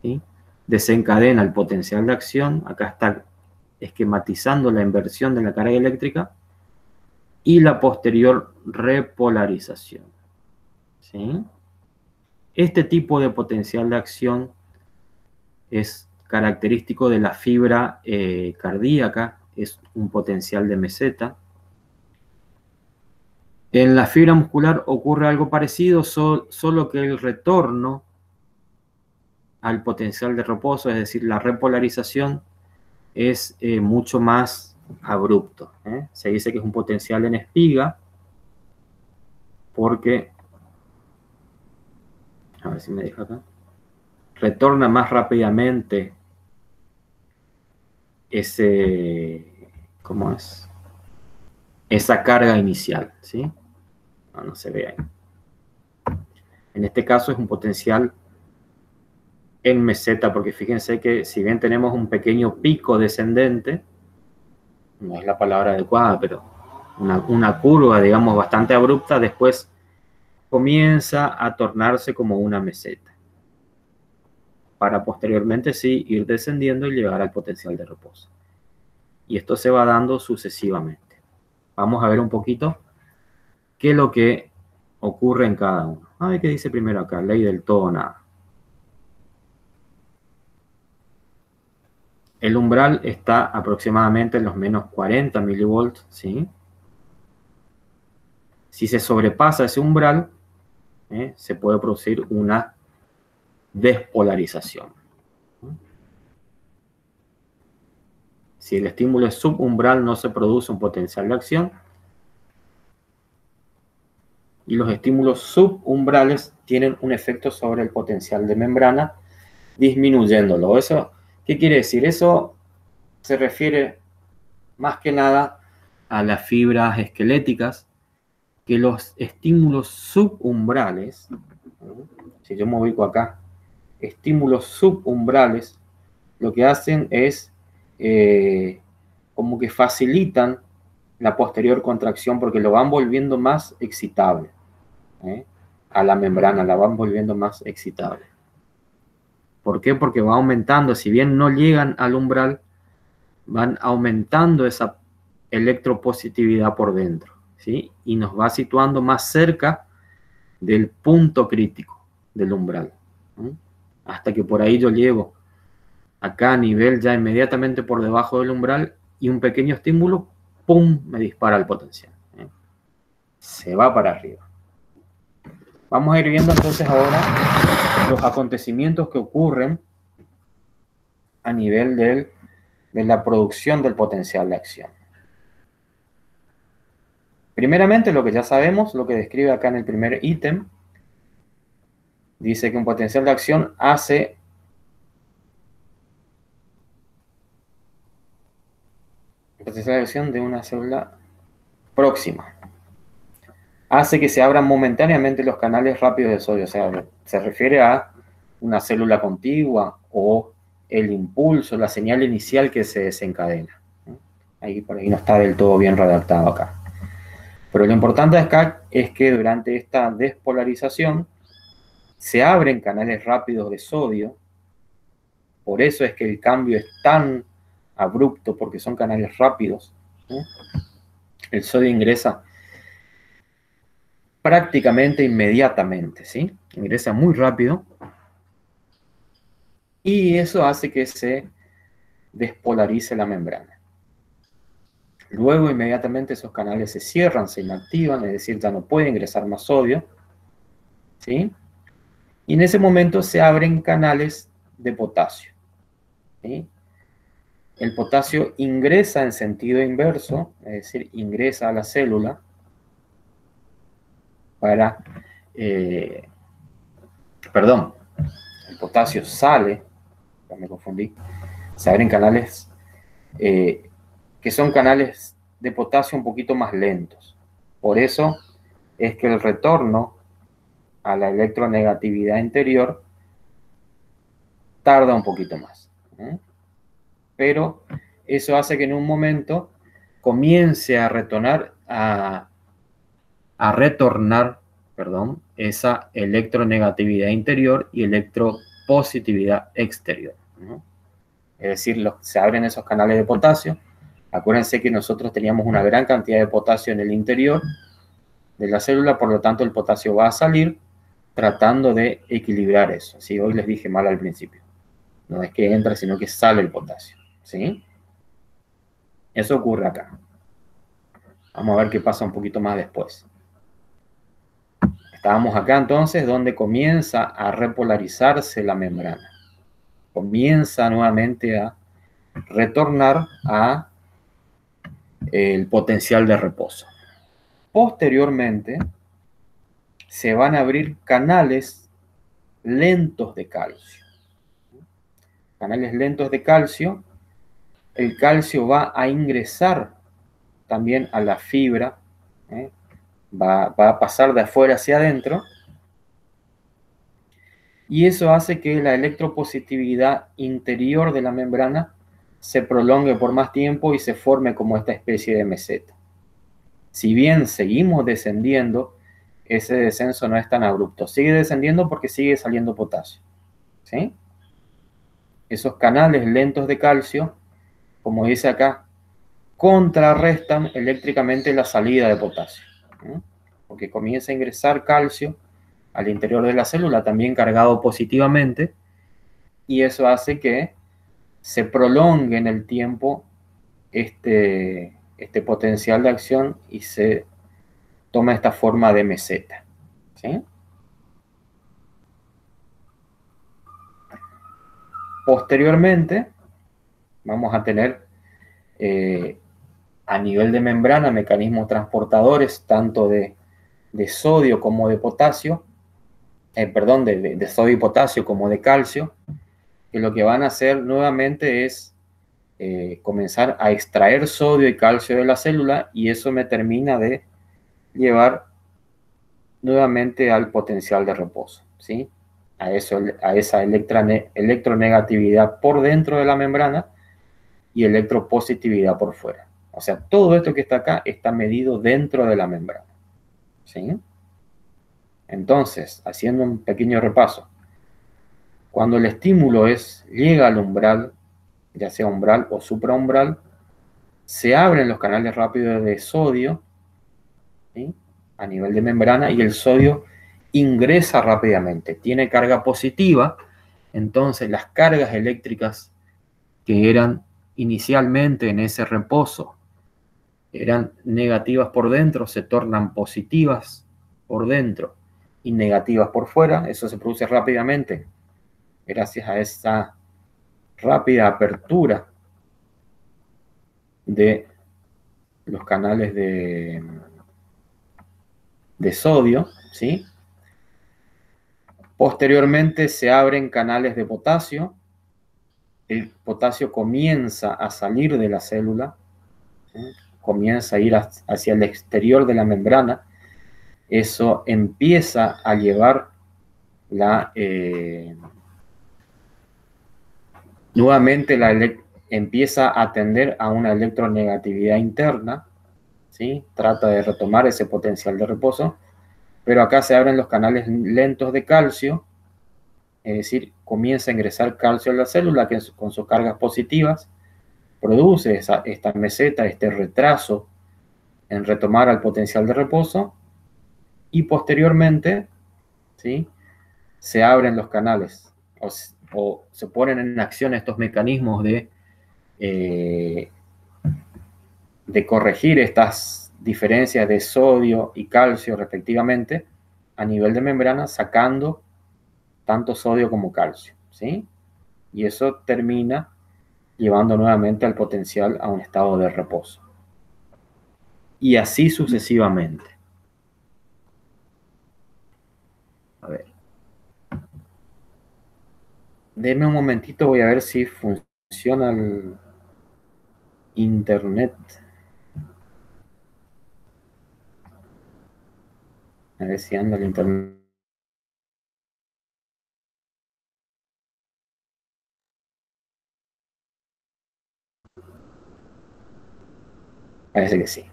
¿sí?, desencadena el potencial de acción. Acá está esquematizando la inversión de la carga eléctrica y la posterior repolarización, ¿sí? Este tipo de potencial de acción es característico de la fibra cardíaca, es un potencial de meseta. En la fibra muscular ocurre algo parecido, solo que el retorno al potencial de reposo, es decir, la repolarización, es mucho más abrupto, ¿eh? Se dice que es un potencial en espiga porque, a ver si me deja acá, retorna más rápidamente ¿cómo es? Esa carga inicial, ¿sí? No se ve ahí. En este caso es un potencial en meseta, porque fíjense que si bien tenemos un pequeño pico descendente, no es la palabra adecuada, pero una curva, digamos, bastante abrupta, después comienza a tornarse como una meseta, para posteriormente sí ir descendiendo y llegar al potencial de reposo. Y esto se va dando sucesivamente. Vamos a ver un poquito qué es lo que ocurre en cada uno. A ver qué dice primero acá, ley del todo o nada. El umbral está aproximadamente en los menos 40 milivolts, ¿sí? Si se sobrepasa ese umbral, se puede producir una despolarización. Si el estímulo es subumbral, no se produce un potencial de acción. Y los estímulos subumbrales tienen un efecto sobre el potencial de membrana, disminuyéndolo. ¿Eso qué quiere decir? Eso se refiere más que nada a las fibras esqueléticas, que los estímulos subumbrales Si yo me ubico acá, estímulos subumbrales, lo que hacen es como que facilitan la posterior contracción porque lo van volviendo más excitable. A la membrana la van volviendo más excitable. ¿Por qué? Porque va aumentando, si bien no llegan al umbral, van aumentando esa electropositividad por dentro, ¿sí? Y nos va situando más cerca del punto crítico del umbral, ¿sí? Hasta que por ahí yo llego acá a nivel ya inmediatamente por debajo del umbral y un pequeño estímulo, ¡pum!, me dispara el potencial, ¿sí? Se va para arriba. Vamos a ir viendo entonces ahora los acontecimientos que ocurren a nivel de la producción del potencial de acción. Primeramente, lo que ya sabemos, lo que describe acá en el primer ítem, dice que un potencial de acción hace potencial de acción de una célula próxima. Hace que se abran momentáneamente los canales rápidos de sodio, o sea, se refiere a una célula contigua o el impulso, la señal inicial que se desencadena. Ahí por ahí no está del todo bien redactado acá. Pero lo importante acá es que durante esta despolarización se abren canales rápidos de sodio. Por eso es que el cambio es tan abrupto, porque son canales rápidos. El sodio ingresa prácticamente inmediatamente, ¿sí? Ingresa muy rápido. Y eso hace que se despolarice la membrana. Luego, inmediatamente, esos canales se cierran, se inactivan, es decir, ya no puede ingresar más sodio, ¿sí? Y en ese momento se abren canales de potasio, ¿sí? El potasio ingresa en sentido inverso, es decir, ingresa a la célula para... perdón, el potasio sale, ya me confundí, se abren canales que son canales de potasio un poquito más lentos. Por eso es que el retorno a la electronegatividad interior tarda un poquito más. Pero eso hace que en un momento comience a retornar, esa electronegatividad interior y electropositividad exterior, ¿no? Es decir, se abren esos canales de potasio. Acuérdense que nosotros teníamos una gran cantidad de potasio en el interior de la célula, por lo tanto el potasio va a salir tratando de equilibrar eso. ¿Sí? Hoy les dije mal al principio. No es que entra, sino que sale el potasio, ¿sí? Eso ocurre acá. Vamos a ver qué pasa un poquito más después. Estábamos acá entonces donde comienza a repolarizarse la membrana. Comienza nuevamente a retornar a el potencial de reposo. Posteriormente, se van a abrir canales lentos de calcio. Canales lentos de calcio. El calcio va a ingresar también a la fibra, va a pasar de afuera hacia adentro, y eso hace que la electropositividad interior de la membrana se prolongue por más tiempo y se forme como esta especie de meseta. Si bien seguimos descendiendo, ese descenso no es tan abrupto. Sigue descendiendo porque sigue saliendo potasio, ¿sí? Esos canales lentos de calcio, como dice acá, contrarrestan eléctricamente la salida de potasio, ¿sí? Porque comienza a ingresar calcio al interior de la célula, también cargado positivamente, y eso hace que se prolongue en el tiempo este potencial de acción y se toma esta forma de meseta, ¿sí? Posteriormente, vamos a tener a nivel de membrana mecanismos transportadores tanto de sodio como de potasio, de sodio y potasio como de calcio, que lo que van a hacer nuevamente es comenzar a extraer sodio y calcio de la célula, y eso me termina de llevar nuevamente al potencial de reposo. ¿sí? A esa electronegatividad por dentro de la membrana y electropositividad por fuera. O sea, todo esto que está acá está medido dentro de la membrana, ¿sí? Entonces, haciendo un pequeño repaso, cuando el estímulo llega al umbral, ya sea umbral o supraumbral, se abren los canales rápidos de sodio, ¿sí? A nivel de membrana, y el sodio ingresa rápidamente, tiene carga positiva, entonces las cargas eléctricas que eran inicialmente en ese reposo eran negativas por dentro, se tornan positivas por dentro y negativas por fuera. Eso se produce rápidamente gracias a esa rápida apertura de los canales de sodio, ¿sí? Posteriormente se abren canales de potasio. El potasio comienza a salir de la célula, ¿sí? Comienza a ir hacia el exterior de la membrana. Eso empieza a llevar nuevamente empieza a tender a una electronegatividad interna, ¿sí? Trata de retomar ese potencial de reposo, pero acá se abren los canales lentos de calcio, es decir, comienza a ingresar calcio a la célula que con sus cargas positivas produce esta meseta, este retraso en retomar al potencial de reposo, y posteriormente, ¿sí? Se abren los canales o se ponen en acción estos mecanismos de corregir estas diferencias de sodio y calcio respectivamente a nivel de membrana, sacando tanto sodio como calcio, ¿sí? Y eso termina llevando nuevamente al potencial a un estado de reposo. Y así sucesivamente. A ver. Deme un momentito, voy a ver si funciona el internet. A ver si anda el internet. Parece que sí.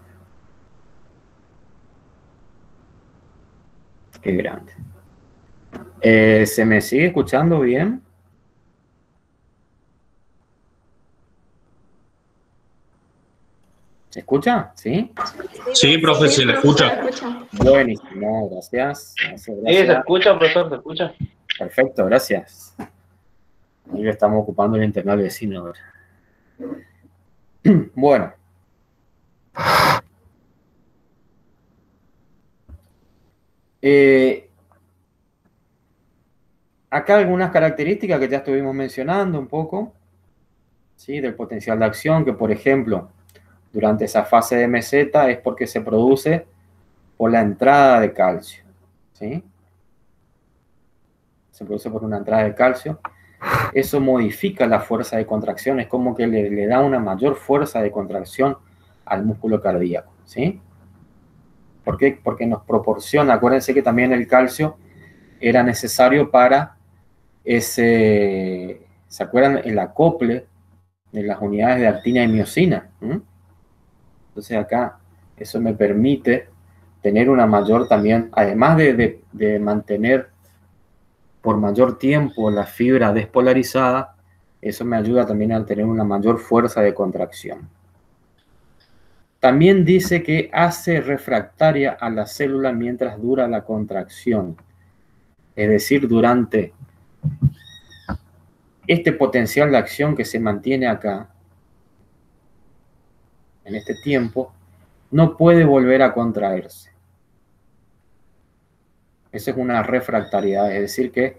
Qué grande. ¿Se me sigue escuchando bien? ¿Se escucha? ¿Sí? Sí, profe, se le escucha. Buenísimo, gracias. Sí, se escucha, profesor, se escucha. Perfecto, gracias. Ahí le estamos ocupando el internet al vecino ahora. Bueno. Acá algunas características que ya estuvimos mencionando un poco, ¿sí? Del potencial de acción, que por ejemplo, durante esa fase de meseta es porque se produce por la entrada de calcio, ¿sí? Se produce por una entrada de calcio. Eso modifica la fuerza de contracción, es como que le da una mayor fuerza de contracción al músculo cardíaco, ¿sí? ¿Por qué? Porque nos proporciona, acuérdense que también el calcio era necesario para ¿se acuerdan? El acople de las unidades de actina y miosina. Entonces acá eso me permite tener una mayor también, además de mantener por mayor tiempo la fibra despolarizada, eso me ayuda también a tener una mayor fuerza de contracción. También dice que hace refractaria a la célula mientras dura la contracción. Es decir, durante este potencial de acción que se mantiene acá, en este tiempo, no puede volver a contraerse. Esa es una refractariedad, es decir que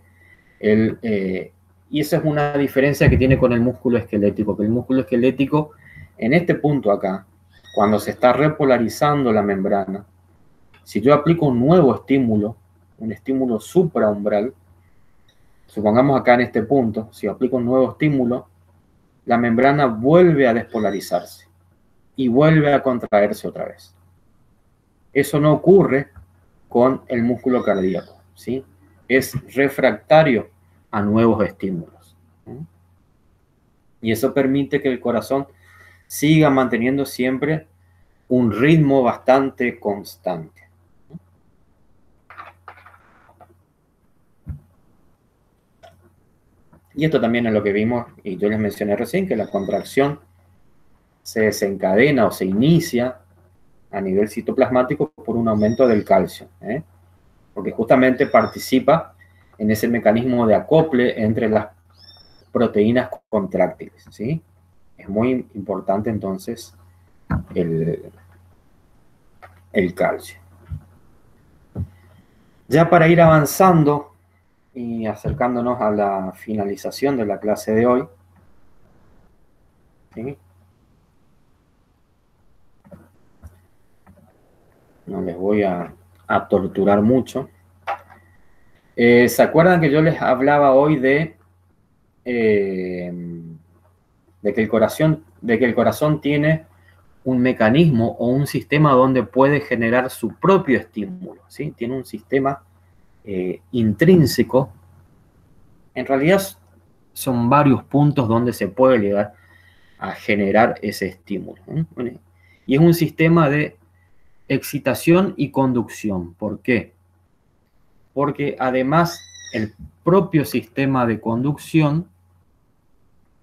y esa es una diferencia que tiene con el músculo esquelético, que el músculo esquelético, en este punto acá, cuando se está repolarizando la membrana, si yo aplico un nuevo estímulo, un estímulo supraumbral, supongamos acá en este punto, si aplico un nuevo estímulo, la membrana vuelve a despolarizarse y vuelve a contraerse otra vez. Eso no ocurre con el músculo cardíaco, ¿sí? es refractario a nuevos estímulos. Y eso permite que el corazón siga manteniendo siempre un ritmo bastante constante. Y esto también es lo que vimos, y yo les mencioné recién, que la contracción se desencadena o se inicia a nivel citoplasmático por un aumento del calcio, porque justamente participa en ese mecanismo de acople entre las proteínas contráctiles, ¿sí? Es muy importante entonces el calcio. Ya para ir avanzando y acercándonos a la finalización de la clase de hoy, ¿sí? No les voy a torturar mucho. ¿Se acuerdan que yo les hablaba hoy de que el corazón tiene un mecanismo o un sistema donde puede generar su propio estímulo, ¿sí? Tiene un sistema intrínseco. En realidad son varios puntos donde se puede llegar a generar ese estímulo, ¿eh? Y es un sistema de excitación y conducción. ¿Por qué? Porque además el propio sistema de conducción,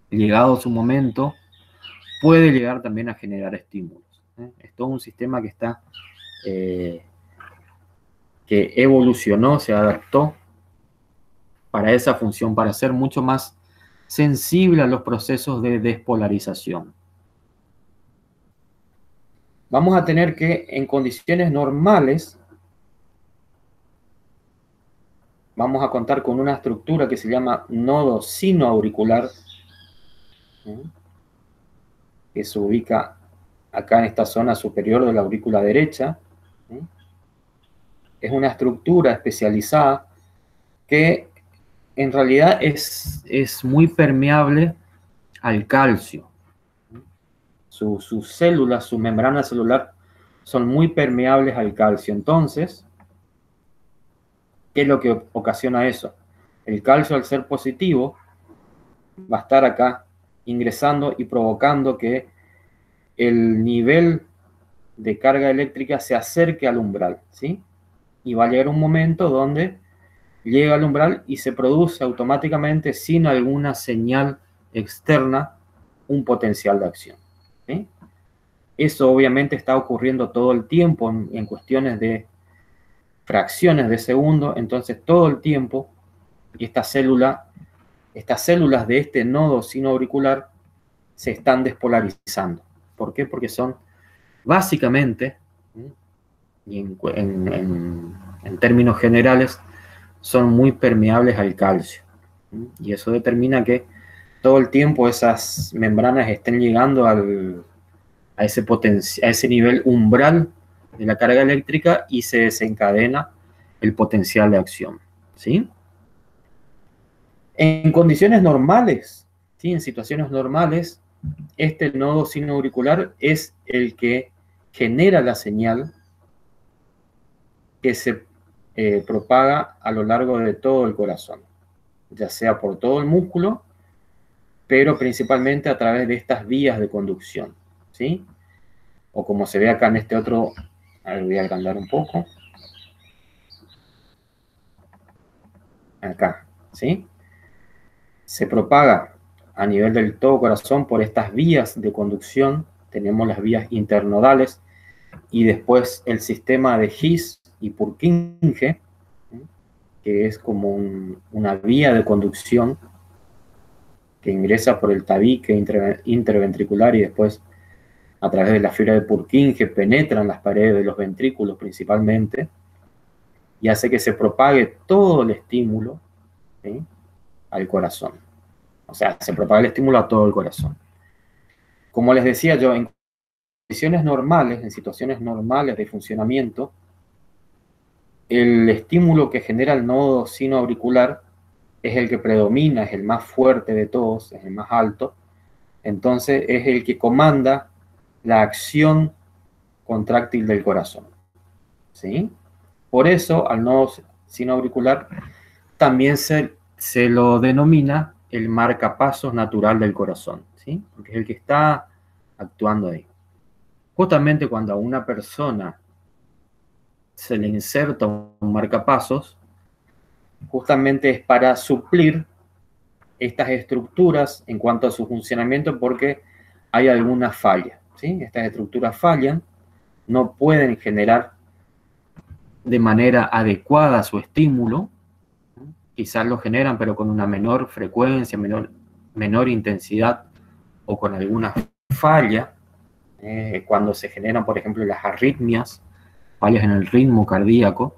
llegado su momento, puede llegar también a generar estímulos. Es todo un sistema que está, que evolucionó, se adaptó para esa función, para ser mucho más sensible a los procesos de despolarización. Vamos a tener que, en condiciones normales, vamos a contar con una estructura que se llama nodo sinoauricular, que se ubica acá en esta zona superior de la aurícula derecha. Es una estructura especializada que en realidad es muy permeable al calcio. Sus células, su membrana celular son muy permeables al calcio. Entonces, ¿qué es lo que ocasiona eso? El calcio, al ser positivo, va a estar acá ingresando y provocando que el nivel de carga eléctrica se acerque al umbral, ¿sí? Y va a llegar un momento donde llega al umbral y se produce automáticamente, sin alguna señal externa, un potencial de acción, ¿sí? Eso obviamente está ocurriendo todo el tiempo en cuestiones de fracciones de segundo. Entonces todo el tiempo estas células de este nodo sinoauricular se están despolarizando. ¿Por qué? Porque son básicamente, y en términos generales, son muy permeables al calcio. Y eso determina que todo el tiempo esas membranas estén llegando a ese nivel umbral de la carga eléctrica y se desencadena el potencial de acción, ¿sí? En condiciones normales, ¿sí? En situaciones normales, este nodo sinoauricular es el que genera la señal que se propaga a lo largo de todo el corazón, ya sea por todo el músculo, pero principalmente a través de estas vías de conducción, ¿sí? O como se ve acá en este otro, a ver, voy a agrandar un poco. Acá, ¿sí? Se propaga a nivel del todo corazón por estas vías de conducción. Tenemos las vías internodales y después el sistema de His y Purkinje, que es como una vía de conducción que ingresa por el tabique interventricular y después a través de la fibra de Purkinje penetra en las paredes de los ventrículos principalmente y hace que se propague todo el estímulo, ¿sí? Al corazón. O sea, se propaga el estímulo a todo el corazón. Como les decía yo, en condiciones normales, en situaciones normales de funcionamiento, el estímulo que genera el nodo sinoauricular es el que predomina, es el más fuerte de todos, es el más alto. Entonces es el que comanda la acción contráctil del corazón, ¿sí? Por eso al nodo sinoauricular también se lo denomina el marcapasos natural del corazón, ¿sí? Porque es el que está actuando ahí. Justamente cuando a una persona se le inserta un marcapasos, justamente es para suplir estas estructuras en cuanto a su funcionamiento, porque hay alguna falla, ¿sí? Estas estructuras fallan, no pueden generar de manera adecuada su estímulo, quizás lo generan pero con una menor frecuencia, menor intensidad o con alguna falla, cuando se generan, por ejemplo, las arritmias, fallas en el ritmo cardíaco,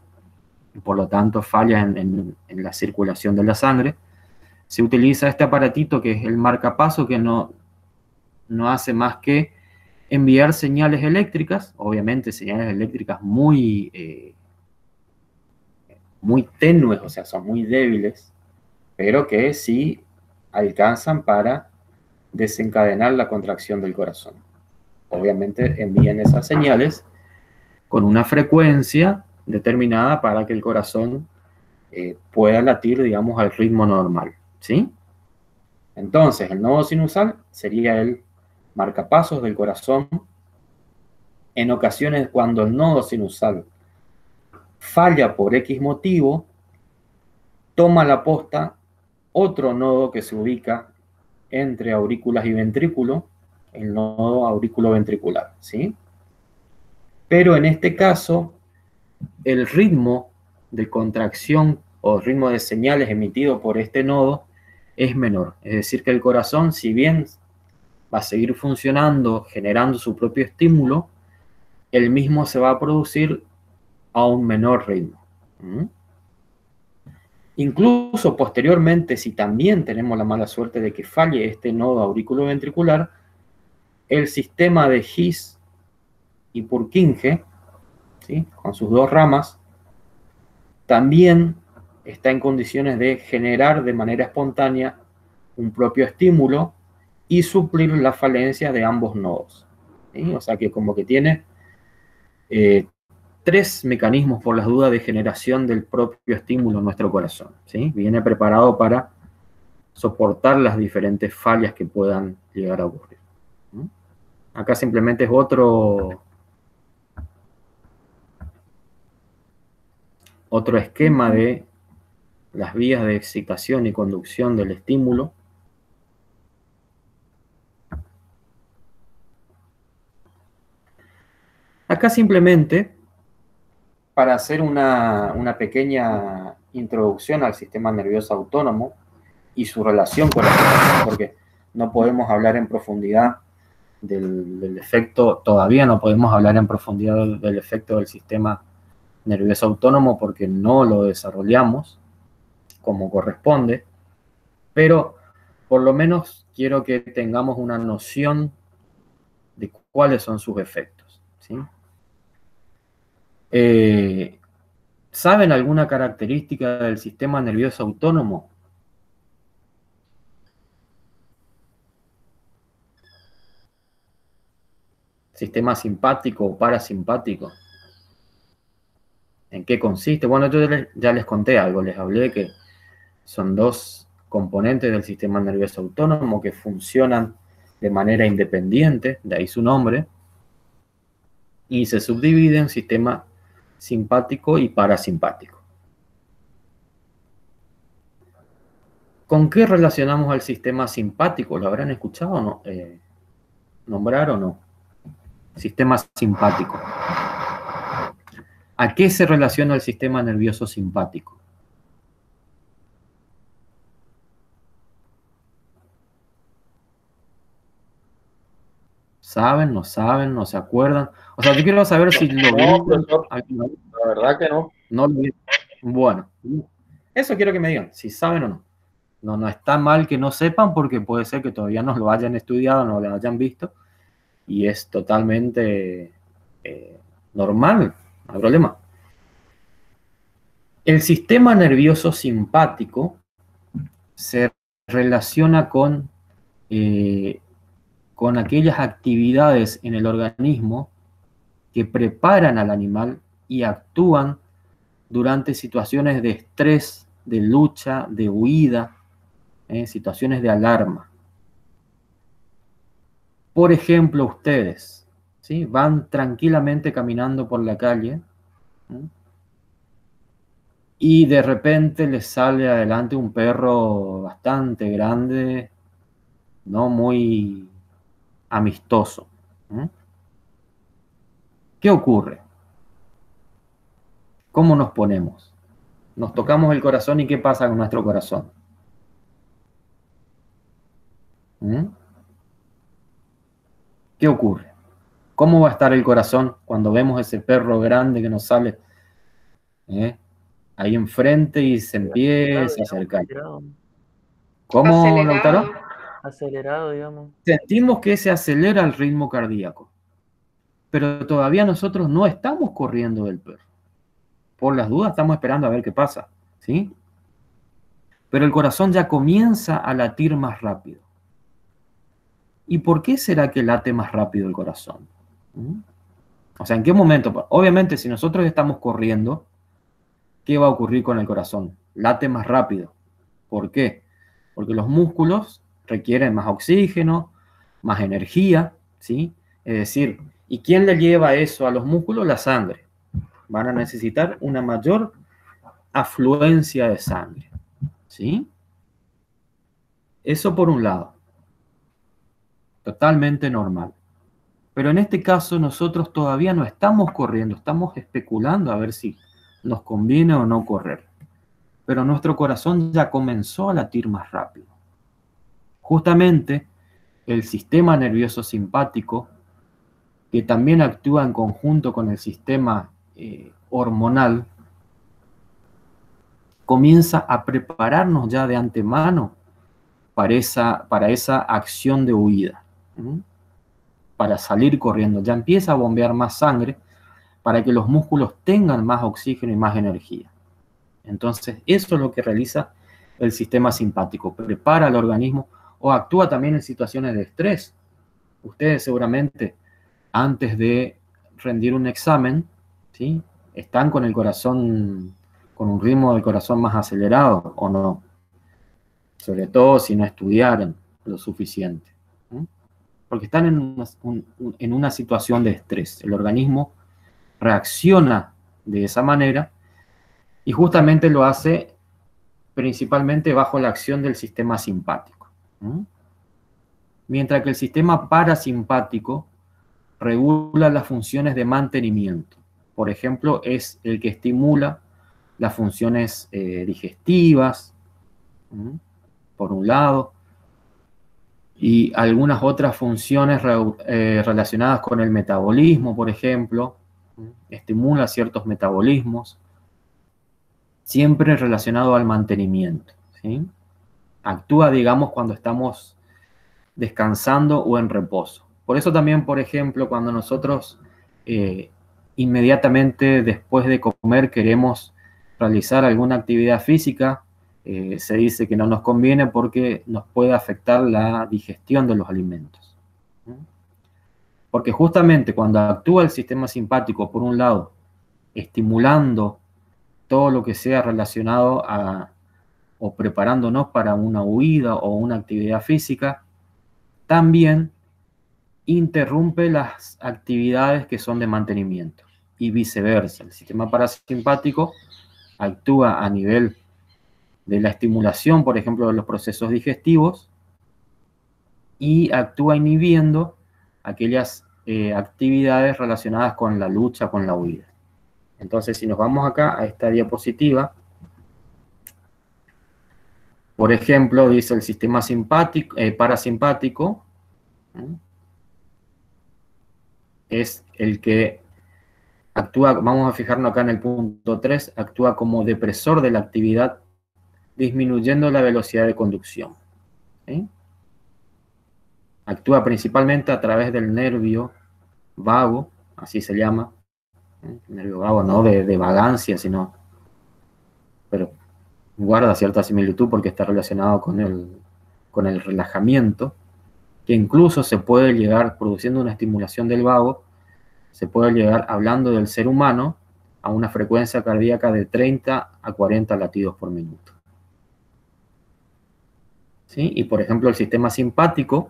y por lo tanto fallas en la circulación de la sangre, se utiliza este aparatito que es el marcapaso, que no hace más que enviar señales eléctricas, obviamente señales eléctricas muy tenues, o sea, son muy débiles, pero que sí alcanzan para desencadenar la contracción del corazón. Obviamente envían esas señales con una frecuencia determinada para que el corazón pueda latir, digamos, al ritmo normal, ¿sí? Entonces, el nodo sinusal sería el marcapasos del corazón. En ocasiones, cuando el nodo sinusal falla por X motivo, toma la posta otro nodo que se ubica entre aurículas y ventrículo, el nodo aurículo-ventricular, ¿sí? Pero en este caso, el ritmo de contracción o ritmo de señales emitido por este nodo es menor. Es decir, que el corazón, si bien va a seguir funcionando, generando su propio estímulo, el mismo se va a producir a un menor ritmo. Incluso posteriormente, si también tenemos la mala suerte de que falle este nodo auriculoventricular, el sistema de His y Purkinje, ¿sí?, con sus dos ramas, también está en condiciones de generar de manera espontánea un propio estímulo y suplir la falencia de ambos nodos, ¿sí? O sea que como que tiene tres mecanismos, por las dudas, de generación del propio estímulo en nuestro corazón, ¿sí? Viene preparado para soportar las diferentes fallas que puedan llegar a ocurrir. Acá simplemente es otro esquema de las vías de excitación y conducción del estímulo. Acá simplemente, para hacer una pequeña introducción al sistema nervioso autónomo y su relación con la excitación, porque no podemos hablar en profundidad del efecto, todavía no podemos hablar en profundidad del efecto del sistema nervioso autónomo porque no lo desarrollamos como corresponde, pero por lo menos quiero que tengamos una noción de cuáles son sus efectos, ¿sí? ¿Saben alguna característica del sistema nervioso autónomo? ¿Sistema simpático o parasimpático? ¿En qué consiste? Bueno, yo ya les conté algo, les hablé de que son dos componentes del sistema nervioso autónomo que funcionan de manera independiente, de ahí su nombre, y se subdividen en sistema simpático y parasimpático. ¿Con qué relacionamos al sistema simpático? ¿Lo habrán escuchado o no? ¿Nombrar o no? Sistema simpático. ¿A qué se relaciona el sistema nervioso simpático? ¿Saben? ¿No saben? ¿No se acuerdan? O sea, yo quiero saber si lo No, vieron. profesor, la verdad que no. No lo vieron. Bueno, eso quiero que me digan, si saben o no. No está mal que no sepan, porque puede ser que todavía no lo hayan estudiado, no lo hayan visto, y es totalmente normal, no hay problema. El sistema nervioso simpático se relaciona con aquellas actividades en el organismo que preparan al animal y actúan durante situaciones de estrés, de lucha, de huida, situaciones de alarma. Por ejemplo, ustedes, ¿sí? Van tranquilamente caminando por la calle, ¿sí? Y de repente les sale adelante un perro bastante grande, no muy amistoso. ¿Qué ocurre? ¿Cómo nos ponemos? Nos tocamos el corazón y ¿qué pasa con nuestro corazón? ¿Qué ocurre? ¿Cómo va a estar el corazón cuando vemos ese perro grande que nos sale ahí enfrente y se empieza a acercar? ¿Cómo, Acelerado. Lautaro? Acelerado, digamos. Sentimos que se acelera el ritmo cardíaco, pero todavía nosotros no estamos corriendo del perro. Por las dudas estamos esperando a ver qué pasa, ¿sí? Pero el corazón ya comienza a latir más rápido. ¿Y por qué será que late más rápido el corazón? O sea, ¿en qué momento? Obviamente, si nosotros estamos corriendo, ¿qué va a ocurrir con el corazón? Late más rápido. ¿Por qué? Porque los músculos requieren más oxígeno, más energía, ¿sí? Es decir, ¿y quién le lleva eso a los músculos? La sangre. Van a necesitar una mayor afluencia de sangre, ¿sí? Eso por un lado. Totalmente normal. Pero en este caso nosotros todavía no estamos corriendo, estamos especulando a ver si nos conviene o no correr. Pero nuestro corazón ya comenzó a latir más rápido. Justamente el sistema nervioso simpático, que también actúa en conjunto con el sistema hormonal, comienza a prepararnos ya de antemano para esa acción de huida, para salir corriendo. Ya empieza a bombear más sangre para que los músculos tengan más oxígeno y más energía. Entonces, eso es lo que realiza el sistema simpático, prepara al organismo o actúa también en situaciones de estrés. Ustedes seguramente, antes de rendir un examen, ¿sí?, están con el corazón, con un ritmo del corazón más acelerado, ¿o no? Sobre todo si no estudiaron lo suficiente, ¿sí? Porque están en una situación de estrés. El organismo reacciona de esa manera y justamente lo hace principalmente bajo la acción del sistema simpático. Mientras que el sistema parasimpático regula las funciones de mantenimiento. Por ejemplo, es el que estimula las funciones digestivas, por un lado, y algunas otras funciones relacionadas con el metabolismo, por ejemplo, estimula ciertos metabolismos, siempre relacionado al mantenimiento, ¿sí? Actúa, digamos, cuando estamos descansando o en reposo. Por eso también, por ejemplo, cuando nosotros inmediatamente después de comer queremos realizar alguna actividad física, se dice que no nos conviene porque nos puede afectar la digestión de los alimentos. Porque justamente cuando actúa el sistema simpático, por un lado, estimulando todo lo que sea relacionado o preparándonos para una huida o una actividad física, también interrumpe las actividades que son de mantenimiento y viceversa. El sistema parasimpático actúa a nivel de la estimulación, por ejemplo, de los procesos digestivos y actúa inhibiendo aquellas actividades relacionadas con la lucha, con la huida. Entonces, si nos vamos acá a esta diapositiva, por ejemplo, dice el sistema parasimpático, es el que actúa, vamos a fijarnos acá en el punto 3, actúa como depresor de la actividad, disminuyendo la velocidad de conducción. ¿Sí? Actúa principalmente a través del nervio vago, así se llama, nervio vago, no de vagancia, sino, pero guarda cierta similitud porque está relacionado con el relajamiento, que incluso se puede llegar, produciendo una estimulación del vago, se puede llegar, hablando del ser humano, a una frecuencia cardíaca de 30 a 40 latidos por minuto. ¿sí? Y por ejemplo el sistema simpático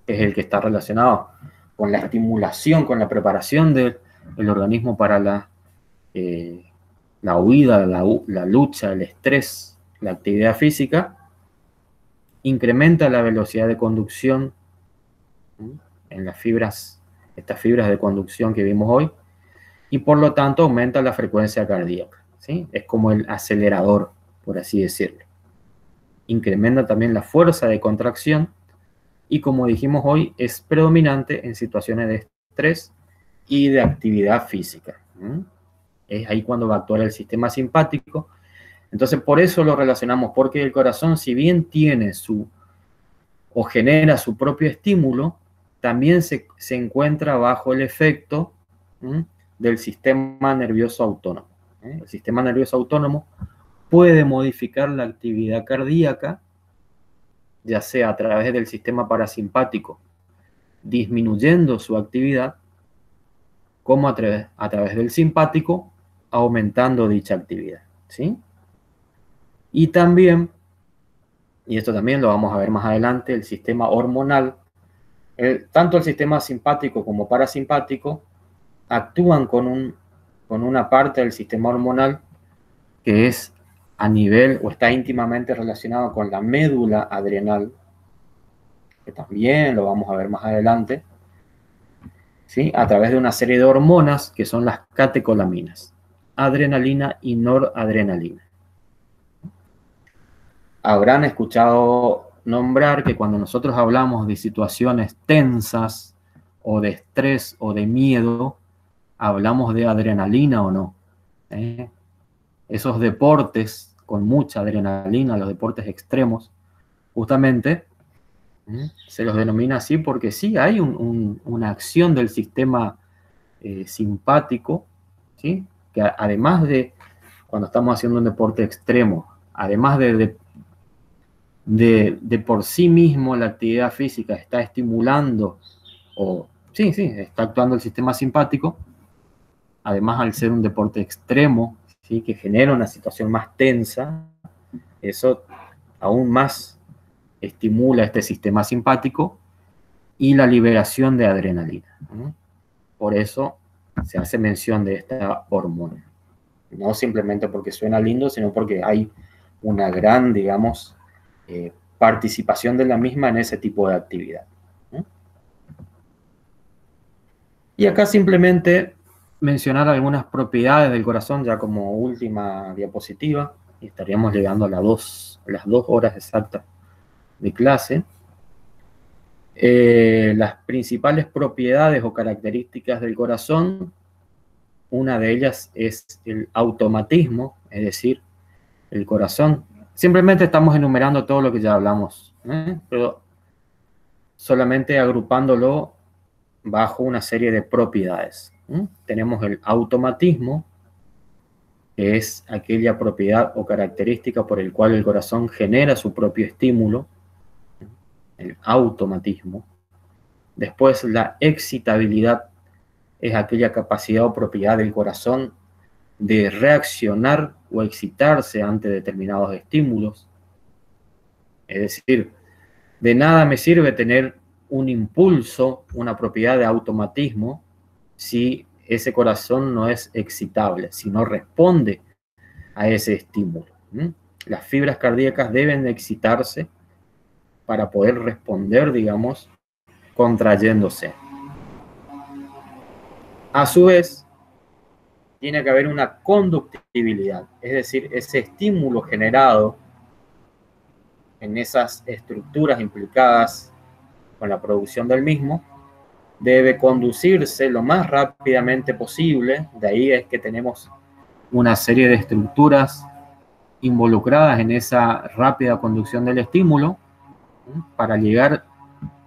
es el que está relacionado con la estimulación, con la preparación del organismo para la huida, la lucha, el estrés, la actividad física, incrementa la velocidad de conducción, ¿sí?, en las fibras, estas fibras de conducción que vimos hoy, y por lo tanto aumenta la frecuencia cardíaca, ¿sí? Es como el acelerador, por así decirlo. Incrementa también la fuerza de contracción y, como dijimos hoy, es predominante en situaciones de estrés y de actividad física. Es ahí cuando va a actuar el sistema simpático. Entonces, por eso lo relacionamos, porque el corazón, si bien tiene o genera su propio estímulo, también se encuentra bajo el efecto del sistema nervioso autónomo. El sistema nervioso autónomo puede modificar la actividad cardíaca, ya sea a través del sistema parasimpático, disminuyendo su actividad, como a través del simpático, aumentando dicha actividad, ¿sí? Y también, y esto también lo vamos a ver más adelante, el sistema hormonal, tanto el sistema simpático como parasimpático actúan con una parte del sistema hormonal que es a nivel o está íntimamente relacionado con la médula adrenal, que también lo vamos a ver más adelante, ¿sí?, a través de una serie de hormonas que son las catecolaminas, adrenalina y noradrenalina. Habrán escuchado nombrar que cuando nosotros hablamos de situaciones tensas o de estrés o de miedo, hablamos de adrenalina o no. Esos deportes con mucha adrenalina, los deportes extremos, justamente se los denomina así porque sí hay una acción del sistema simpático, ¿sí?, que además de, cuando estamos haciendo un deporte extremo, además de por sí mismo la actividad física está estimulando, está actuando el sistema simpático, además al ser un deporte extremo, ¿sí?, que genera una situación más tensa, eso aún más estimula este sistema simpático y la liberación de adrenalina. Por eso se hace mención de esta hormona. No simplemente porque suena lindo, sino porque hay una gran, digamos, participación de la misma en ese tipo de actividad. Y acá simplemente mencionar algunas propiedades del corazón ya como última diapositiva, y estaríamos llegando a las 2 horas exactas de clase. Las principales propiedades o características del corazón, una de ellas es el automatismo, es decir, el corazón. Simplemente estamos enumerando todo lo que ya hablamos, pero solamente agrupándolo bajo una serie de propiedades. Tenemos el automatismo, que es aquella propiedad o característica por el cual el corazón genera su propio estímulo, el automatismo. Después, la excitabilidad es aquella capacidad o propiedad del corazón de reaccionar o excitarse ante determinados estímulos. Es decir, de nada me sirve tener un impulso, una propiedad de automatismo, si ese corazón no es excitable, si no responde a ese estímulo. Las fibras cardíacas deben excitarse para poder responder, digamos, contrayéndose. A su vez, tiene que haber una conductibilidad, es decir, ese estímulo generado en esas estructuras implicadas con la producción del mismo debe conducirse lo más rápidamente posible. De ahí es que tenemos una serie de estructuras involucradas en esa rápida conducción del estímulo para llegar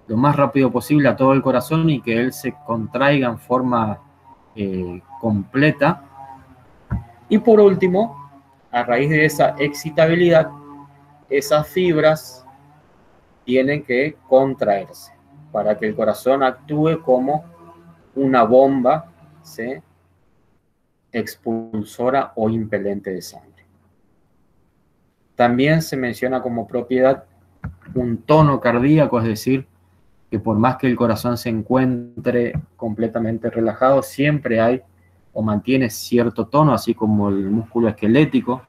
lo más rápido posible a todo el corazón y que él se contraiga en forma completa. Y por último, a raíz de esa excitabilidad, esas fibras tienen que contraerse para que el corazón actúe como una bomba, ¿sí?, expulsora o impelente de sangre. También se menciona como propiedad un tono cardíaco, es decir, que por más que el corazón se encuentre completamente relajado, siempre hay o mantiene cierto tono, así como el músculo esquelético.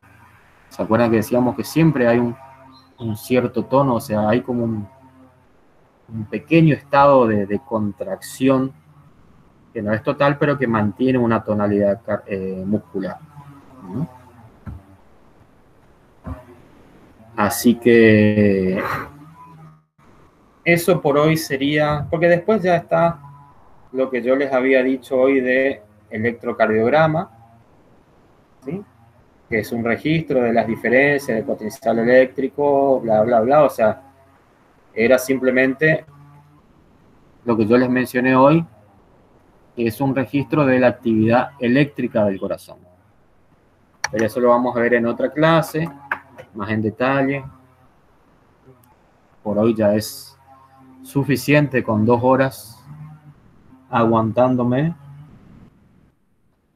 ¿Se acuerdan que decíamos que siempre hay un cierto tono? O sea, hay como un pequeño estado de contracción, que no es total, pero que mantiene una tonalidad muscular, ¿no? Así que eso por hoy sería, porque después ya está lo que yo les había dicho hoy de electrocardiograma, ¿sí? Que es un registro de las diferencias de potencial eléctrico, bla, bla, bla. O sea, era simplemente lo que yo les mencioné hoy, que es un registro de la actividad eléctrica del corazón. Pero eso lo vamos a ver en otra clase, más en detalle. Por hoy ya es suficiente con 2 horas aguantándome.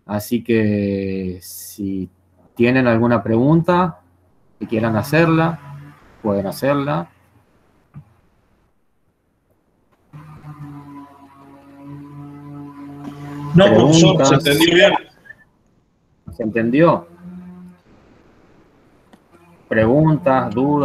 Así que si tienen alguna pregunta que quieran hacerla, pueden hacerla. No, profesor, Preguntas. se entendió bien. ¿Se entendió? Preguntas, dudas.